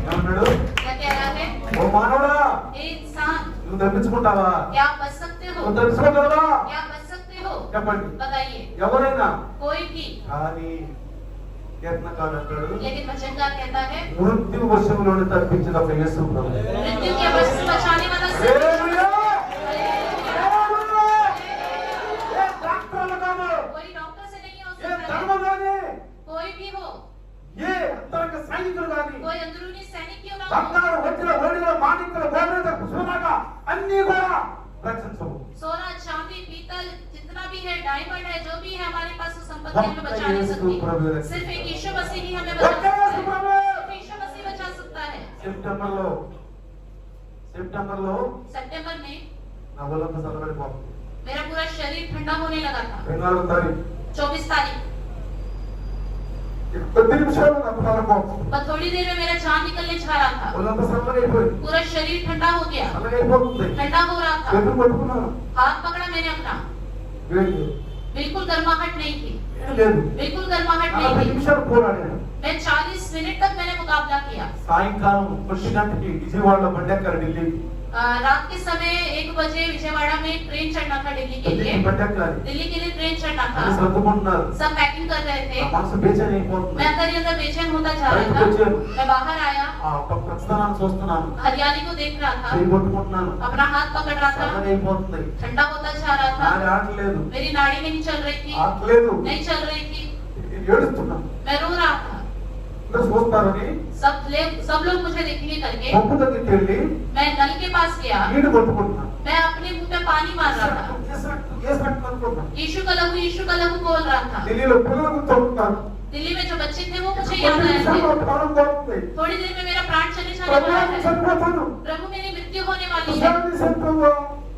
ఏమన్నాడు? क्या कह रहा है? ఓ మానవుడా, हे इंसान, నువ్వు తప్పించుకుంటావా? क्या आप बच सकते हो? నువ్వు తప్పించుకోగలవా? क्या आप बच सकते हो? చెప్పండి. बताइए। ఎవరైనా. कोई भी। కానీ కీర్తనకారుడు అంటాడు, लेकिन भजनकार कहता है, మృత్యు వశంలోనే తప్పించిన ఒక యేసు ప్రభు. मृत्यु के वश से बचाने वाला सिर्फ హల్లెలూయా! హల్లెలూయా! ఏ డాక్టర్లు కాదు, कोई डॉक्टर से नहीं हो ఏ सकता ధర్మ है। గాని, कोई भी हो, ఏ అంతరంగ సైనికులు గాని, कोई अंदरूनी सैनिक क्यों ना हो, బంగారు వజ్ర వైడూర్యాలు మాణిక్యాలు గోమేద పుష్పరాగ అన్ని కూడా రక్షించవు. सोना चांदी पीतल जितना भी है, डायमंड है, जो भी है हमारे पास, वो संपत्ति हमें बचा नहीं सकती। सिर्फ एक यीशु मसीह ही हमें बचा सकता है। सिर्फ यीशु मसीह बचा सकता है। సెప్టెంబర్లో सितंबर में నా ఒళ్ళంతా చల్లబడిపోతుంది. मेरा पूरा शरीर ठंडा होने लगा था। 24 తారీఖు 24 तारीख, కొద్ది నిమిషాలు నాకు చల్లబడిపోతుంది. पर थोड़ी देर में मेरा जान निकलने जा रहा था। ఒళ్ళంతా చల్లబడిపోయింది. पूरा शरीर ठंडा हो गया, చల్లగైపోతుంది. ठंडा हो रहा था। చేతులు పట్టుకున్నాను. हाथ पकड़ा मैंने अपना, వేడి లేదు. बिल्कुल गर्माहट नहीं थी, వేడి లేదు. बिल्कुल गर्माहट 40 नहीं थी। నిమిషాలు పోరాడాను. मैं 40 मिनट तक मैंने मुकाबला किया। సాయంకాలం 1 గంటకి విజయవాడలో బండెక్కారు ఢిల్లీ. रात के समय 1 बजे विजयवाड़ा में ट्रेन चढ़ना था दिल्ली के लिए। పట్టకాలి दिल्ली के लिए ट्रेन चढ़ना था। అని సర్దుకుంటున్నారు सब पैकिंग कर रहे थे। మనసు బేచైన్ అయిపోతుంది मैं अंदर ही अंदर बेचैन होता जा रहा బయటకు వచ్చాను. था। मैं बाहर आया, ఆ పచ్చదనాన్ని చూస్తున్నాను हरियाली को देख रहा था, చేయి పట్టుకుంటున్నాను अपना हाथ पकड़ रहा था, సన్నగా అయిపోతుంది ठंडा होता जा रहा నాడి था, ఆటలేదు मेरी नाड़ी नहीं चल रही थी, ఆటలేదు नहीं चल रही थी, ఏడుస్తున్నాను मैं रो रहा था। అందరూ చూస్తారని सब लोग मुझे देखेंगे करके పంపు దగ్గరికి వెళ్ళి मैं नल के पास गया, నీళ్లు పట్టుకుంటున్నాను मैं अपने मुंह पे पानी मार रहा था, ఏసట్టు అనుకుంటున్నాను यीशु का लहू बोल रहा था। ఢిల్లీలో పిల్లలకు తొక్కుతాను दिल्ली में जो बच्चे थे वो मुझे याद आए थे। ప్రాణం పోతుంది थोड़ी देर में मेरा प्राण चले जाने वाला ప్రభువు है। చనిపోతాను प्रभु मेरी मृत्यु होने वाली है। ఒకసారి ప్రభు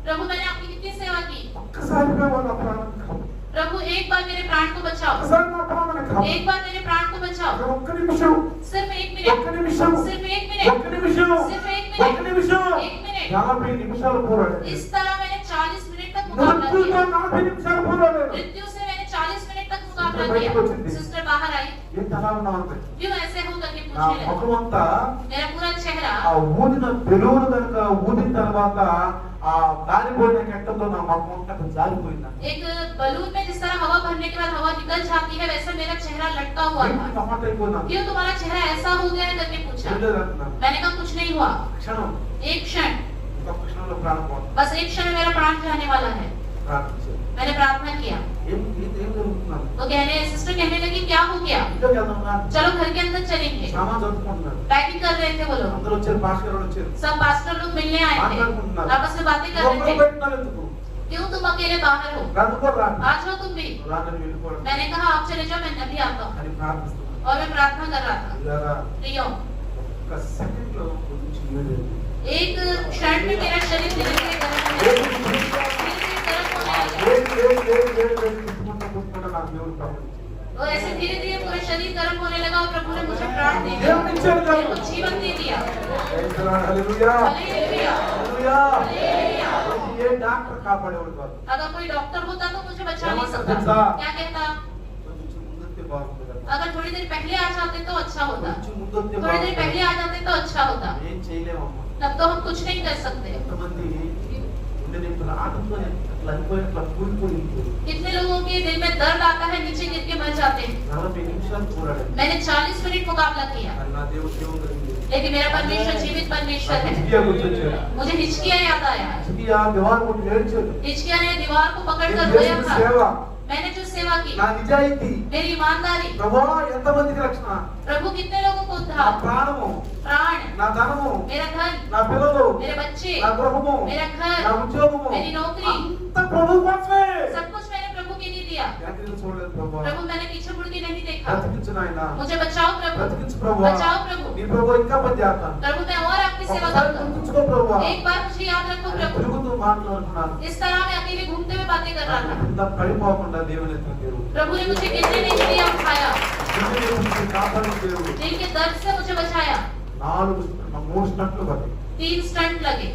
प्रभु मैंने आपकी कितनी सेवा की। ఒక్కసారి ప్రభు నా ప్రాణం కాపాడు प्रभु एक बार मेरे प्राण को बचाओ, ఒక్కసారి నా ప్రాణం కాపాడు एक बार मेरे प्राण को बचाओ, ఒక్క నిమిషం सिर्फ 1 ఒక్క मिनट, నిమిషం सिर्फ 1 मिनट, ఒక్క నిమిషం सिर्फ 1 ఒక్క मिनट, నిమిషం 1 मिनट। 40 నిమిషాలు పోరాడాడు इस तरह मैंने 40 मिनट तक मुकाबला మృత్యుతో किया। 40 నిమిషాలు పోరాడాడు मृत्यु से मैंने 40 मिनट तक मुकाबला सिस्टर किया। बहन को सिस्टर बाहर आई, ఏంటి అలా ఉన్నావు అంటే क्यों ऐसे हो करके నా पूछने लगी। ముఖమంతా मेरा पूरा चेहरा ఆ ఊదిన బెలూన్ కనుక ఊదిన తర్వాత ఆ గాలిపోయిన కెట్టతో నా ముఖం అంతా జారిపోయింది एक बलून में जिस तरह हवा भरने के बाद हवा निकल जाती है, वैसे मेरा चेहरा लटका हुआ था। టమాట అయిపోయినాను क्यों तुम्हारा चेहरा ऐसा हो गया है करके पूछा। ఏం లేదంటున్నాను मैंने कहा कुछ नहीं हुआ, క్షణం एक क्षण, ఇంకొక క్షణంలో ప్రాణం పోతుంది बस एक क्षण में मेरा प्राण जाने वाला है। ప్రార్థించాను मैंने प्रार्थना किया। ఏం జరుగుతున్నాను तो सिस्टर कहने लगी क्या हो गया, ఇంట్లోకి వెళ్దాం चलो घर के अंदर चलेंगे। సామాన్ చదువుకుంటున్నాను पैकिंग कर रहे थे वो लोग, అందరూ వచ్చారు పాస్టర్ గారు వచ్చారు सब पास्टर लोग मिलने आए थे, आपस में बातें कर ఒక్కరు रहे थे। పెట్టినారు ఎందుకు क्यों तुम अकेले बाहर हो, రాదుకోరా आ जाओ तुम भी। రాదని వెళ్ళిపోవడం मैंने कहा आप चले जाओ, मैं अभी आता हूँ। అని ప్రార్థిస్తున్నాను और मैं प्रार्थना कर रहा था। ఇలాగా प्रियो, ఒక సెకండ్ లో గురించి ఏడు एक क्षण में मेरा शरीर धीरे धीरे गर्म होने लगा, धीरे धीरे गर्म होने लगा। నాకు దేవుడు ప్రార్థించాడు तो ऐसे धीरे धीरे पूरा शरीर गर्म होने लगा और प्रभु ने मुझे प्राण दे दिया, దేవుడు ఇచ్చాడు కదా मेरे को जीवन दे दिया। ప్రైజ్ ది లార్డ్ హల్లెలూయా हालेलुया, హల్లెలూయా हालेलुया। ఏ డాక్టర్ కాపాడేవాడు కాదు अगर कोई डॉक्टर होता तो मुझे बचा नहीं क्या सकता। कहता? क्या कहता, కొంచెం ముందుకే బాగుంది కదా अगर थोड़ी देर पहले आ जाते तो अच्छा होता, కొంచెం ముందుకే थोड़ी देर బాగుంది पहले आ जाते तो अच्छा होता। ఏం చేయలేమమ్మా तब तो हम कुछ नहीं कर सकते। ఎంతమంది ఉండే నింపుల ఆటంతో అట్లా అనుకోని అట్లా కూలిపోయి कितने लोगों के दिल में दर्द आता है, नीचे गिर के मर जाते हैं। 40 నిమిషాలు పోరాడాడు मैंने 40 मिनट मुकाबला किया, అది నా దేవుడు దేవుడు కలిగింది लेकिन मेरा परमेश्वर जीवित परमेश्वर है। హిజ్కియా గుర్తొచ్చాడు मुझे हिचकिया याद आया। హిజ్కియా దివార్ కొట్టి ఏడ్చాడు हिचकिया ने दीवार को पकड़ कर నేను रोया చేసిన था। సేవ मैंने जो सेवा की, నా నిజాయితీ मेरी ईमानदारी, ప్రభువా ఎంతమందికి రక్షణ प्रभु कितने लोगों को నా उद्धार, ప్రాణము प्राण, నా ధనము मेरा धन, నా పిల్లలు मेरे बच्चे, నా గృహము मेरा నా घर, ఉద్యోగము मेरी नौकरी, అంత ప్రభు కోసమే सब कुछ मैंने प्रभु के लिए दिया। వెనక్కి చూడలేదు ప్రభువా प्रभु मैंने पीछे मुड़ के नहीं देखा। బ్రతికించు నాయనా मुझे बचाओ प्रभु, బ్రతికించు ప్రభువా बचाओ प्रभु। నీ ప్రభు ఇంకా పని చేస్తాను प्रभु मैं और आपकी सेवा ఒకసారి करूंगा। గుర్తుంచుకో ప్రభువా एक बार मुझे याद रखो प्रभु। తిరుగుతూ మాట్లాడుతున్నాను इस तरह मैं अकेले घूमते हुए बातें कर रहा था। కింద పడిపోకుండా దేవుని ఎత్తున దేవుడు प्रभु ने मुझे गिरने नहीं दिया, उठाया, దేవుని ఎత్తున కాపాడు దేవుడు दिल के दर्द से मुझे बचाया। 3 స్టంట్లు పడి 3 स्टंट लगे,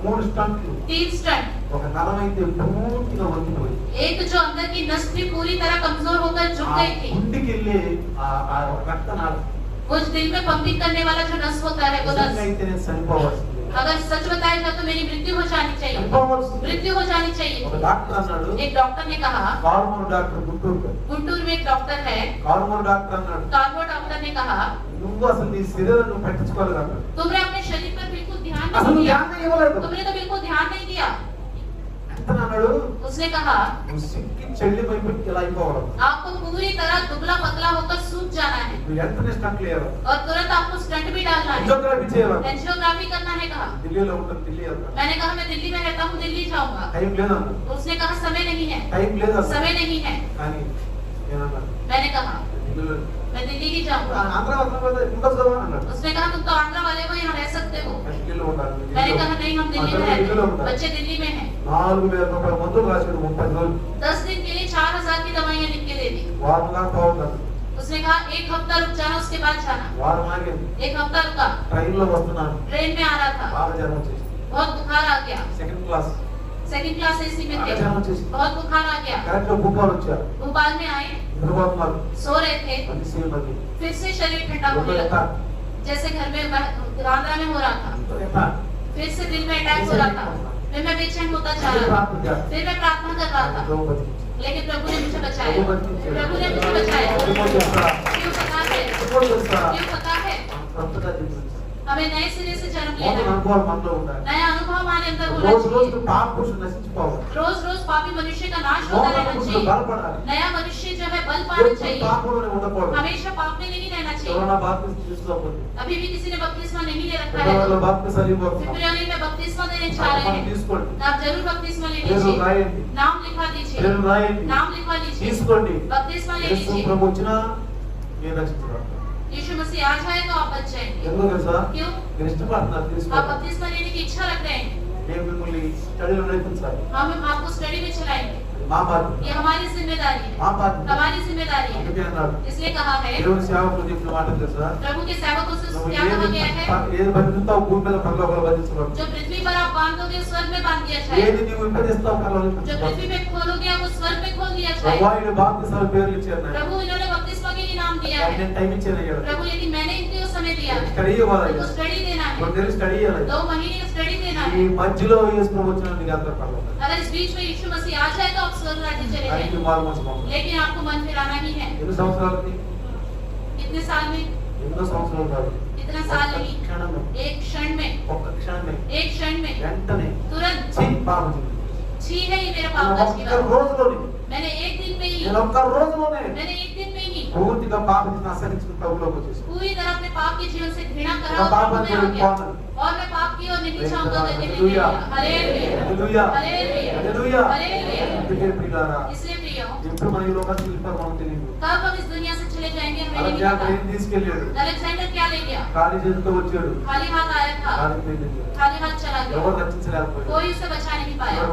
3 స్టంట్లు 3 स्टंट। ఒక నరమైతే పూర్తిగా వంగిపోయి एक जो अंदर की नस थी पूरी तरह कमजोर होकर झुक ఆ गई थी। గుండెకి వెళ్ళి ఆ రక్తనాళం वो दिल में पंपिंग करने वाला जो नस होता है, वो నిజంగా नस, అయితే నేను చనిపోవాల్సింది अगर सच बताएगा तो मेरी मृत्यु हो जानी चाहिए, చనిపోవాల్సింది मृत्यु हो जानी चाहिए। ఒక డాక్టర్ అన్నాడు एक डॉक्टर ने कहा, కారుమూరు డాక్టర్ గుంటూరు गुंटूर में एक डॉक्टर है, కారుమూరు డాక్టర్ అన్నాడు कार्बो डॉक्टर ने कहा, నువ్వు అసలు నీ శరీరం నువ్వు పట్టించుకోలేదు అన్నాడు तुमने अपने शरीर पर बिल्कुल ध्यान అసలు नहीं दिया, ధ్యానం ఇవ్వలేదు तुमने तो बिल्कुल ध्यान नहीं दिया। ఎంత అన్నాడు उसने कहा, నువ్వు సిక్కి చెల్లి వైపు ఇలా అయిపోవడం आपको पूरी तरह दुबला पतला होकर सूख जाना है నువ్వు వెంటనే స్టంట్ లేరు और तुरंत आपको स्टंट भी डालना है, ఫిజియోథెరపీ చేయాలి एंजियोग्राफी करना है। कहा, ఢిల్లీలో ఉంటుంది ఢిల్లీ వెళ్తాను मैंने कहा मैं दिल्ली में रहता हूँ, दिल्ली जाऊंगा। టైం లేదన్నా उसने कहा समय नहीं है, టైం లేదన్నా समय नहीं है। కానీ నేనన్నా मैंने कहा ఢిల్లీలో मैं दिल्ली ही जाऊंगा। ఆంధ్ర ఉండదు కదా అన్నాడు उसने कहा तुम तो आंध्रा वाले हो, यहाँ रह सकते हो। ఢిల్లీలో ఉండాలి मैंने कहा नहीं, हम दिल्ली में रहते ఢిల్లీలో हैं, ఉండాలి बच्चे दिल्ली में हैं। 4000 రూపాయల మందులు రాశాడు 30 రోజులు 10 दिन के लिए 4000 की दवाइयाँ लिख के दे दी। వారం దాకా పోవద్దు उसने कहा 1 हफ्ता रुक जाना, उसके बाद जाना। వారం ఆగింది 1 हफ्ता रुका, ట్రైన్లో వస్తున్నాను ट्रेन में आ रहा था, బాగా జ్వరం వచ్చేసి बहुत बुखार आ गया, second class second class AC में బాగా थे, జ్వరం వచ్చేసి बहुत बुखार आ गया। కరెక్ట్ గా భూపాలు వచ్చారు भोपाल में आए, నిద్రపోతున్నారు सो रहे थे, అన్ని సేమ్ అది फिर से शरीर ठंडा होने लगा, जैसे घर में आंध्रा में हो रहा था। ఎంత फिर से दिल में अटैक हो रहा था, फिर मैं बेचैन होता जा फिर रहा था, प्रार्थना किया। फिर मैं प्रार्थना कर रहा था, ప్రభు బతికించాడు. लेकिन प्रभु ने मुझे बचाया, ప్రభు బతికించాడు. प्रभु ने मुझे बचाया। ఎందుకో తెలుసా? क्यों पता है? ఎందుకో తెలుసా? क्यों पता है? కొత్తగా జీవించాలి. हमें नए सिरे से जन्म నూతన लेना है, అనుభవాలు మనలో ఉండాలి. नया अनुभव हमारे अंदर होना రోజు రోజు चाहिए। పాప పురుషుడు నశించిపోవాలి. रोज रोज पापी मनुष्य का नाश होता నూతన रहना పురుషుడు चाहिए, బలపడాలి. नया मनुष्य जो है बल पाना ఎప్పుడు चाहिए, పాపంలోనే ఉండకూడదు. हमेशा पाप में नहीं रहना चाहिए। ఎవరైనా బాప్తిసం తీసుకోకపోతే अभी भी किसी ने बपतिस्मा नहीं ले रखा है పెద్దవాళ్ళు तो బాప్తిసాలు ఇవ్వబోతున్నారు. फिब्रवरी में बपतिस्मा देने जा रहे మనం हैं, తీసుకోండి. तो आप जरूर बपतिस्मा ले పేరు लीजिए, రాయండి. नाम लिखवा दीजिए, పేరు రాయండి. नाम लिखवा लीजिए, తీసుకోండి. बपतिस्मा ले యేసు लीजिए। ప్రభు వచ్చినా మీరు రక్షించబడతారు. यीशु मसीह आ जाएगा, आप बच जाएंगे। ఎందుకు తెలుసా? क्यों? మీరు ఇష్టపడుతున్నారు आप తీసుకోండి. बपतिस्मा लेने की इच्छा रख रहे हैं, నేను మిమ్మల్ని స్టడీలో నేర్పించాలి. हम आपको स्टडी में चलाएंगे, మా బాధ్యత. ये हमारी जिम्मेदारी है, మా బాధ్యత. हमारी जिम्मेदारी है। అందుకే అన్నాడు इसलिए कहा है, దేవుని సేవకులు చెప్పిన మాట తెలుసా? प्रभु के सेवकों से నువ్వు क्या कहा गया है? ఏది బంధిస్తావు భూమి మీద పరలోకంలో బంధించబడు. जो पृथ्वी पर आप बांधोगे स्वर्ग में बांध दिया ఏది जाएगा, నీవు విభజిస్తావు పరలోకంలో जो బంధించబడు. पृथ्वी में खोलोगे आप वो स्वर्ग में खोल दिया ప్రభు जाएगा। ఆయన బాప్తిసాల పేర్లు ఇచ్చారు నాకు. प्रभु इन्होंने बपतिस्मा के लिए नाम दिया है, నేను టైం ఇచ్చాను అయ్యాడు. प्रभु लेकिन मैंने इनको समय दिया है, స్టడీ ఇవ్వాలి. उनको स्टडी देना है, కొన్ని నెలలు స్టడీ ఇవ్వాలి. 2 महीने का स्टडी देना ఈ है। మధ్యలో యేసు ప్రభు వచ్చిన నీకు అందరూ పరలోకం. अगर इस बीच में यीशु मसीह आ जाए तो आप स्वर्ग राज्य चले ఆయనకి जाएंगे, మారు మనసు పంపు. लेकिन आपको मन फिराना ही है। ఎన్ని సంవత్సరాలకి? कितने साल में? ఎన్నో సంవత్సరాలు కాదు. इतना साल नहीं, క్షణమే. एक क्षण में, ఒక్క క్షణమే. एक क्षण में, వెంటనే तुरंत। ఛీ, పాపం చేయి. छी है ये मेरा पाप का ఒక్క जीवन, రోజులోనే मैंने एक दिन में ही, నేను ఒక్క రోజులోనే मैंने एक दिन में ही పూర్తిగా పాప చేసిన అసహించిన ప్రభులోకి వచ్చేసాను. पूरी तरह अपने पाप के जीवन से घृणा करा నా और పాపం प्रभु में आ गया, పోను. और मैं पाप की ओर नहीं चाहूंगा तो नहीं हालेलुया। हालेलुया, హల్లెలూయా. हालेलुया, హల్లెలూయా. हालेलुया। అందుకే ప్రియులారా, इसलिए प्रियो, ఎప్పుడు మన ఈ లోకానికి వెళ్ళిపోతామో మనకు తెలియదు. कब हम इस दुनिया से चले जाएंगे हमें नहीं అలెగ్జాండర్ पता। ఏం తీసుకెళ్ళాడు? अलेक्जेंडर क्या ले गया? ఖాళీ చేతితో వచ్చాడు. खाली हाथ आया था, ఖాళీ చేతితో వెళ్ళాడు. खाली हाथ चला गया, ఎవరు రక్షించలేకపోయారు. कोई उसे बचा नहीं पाया।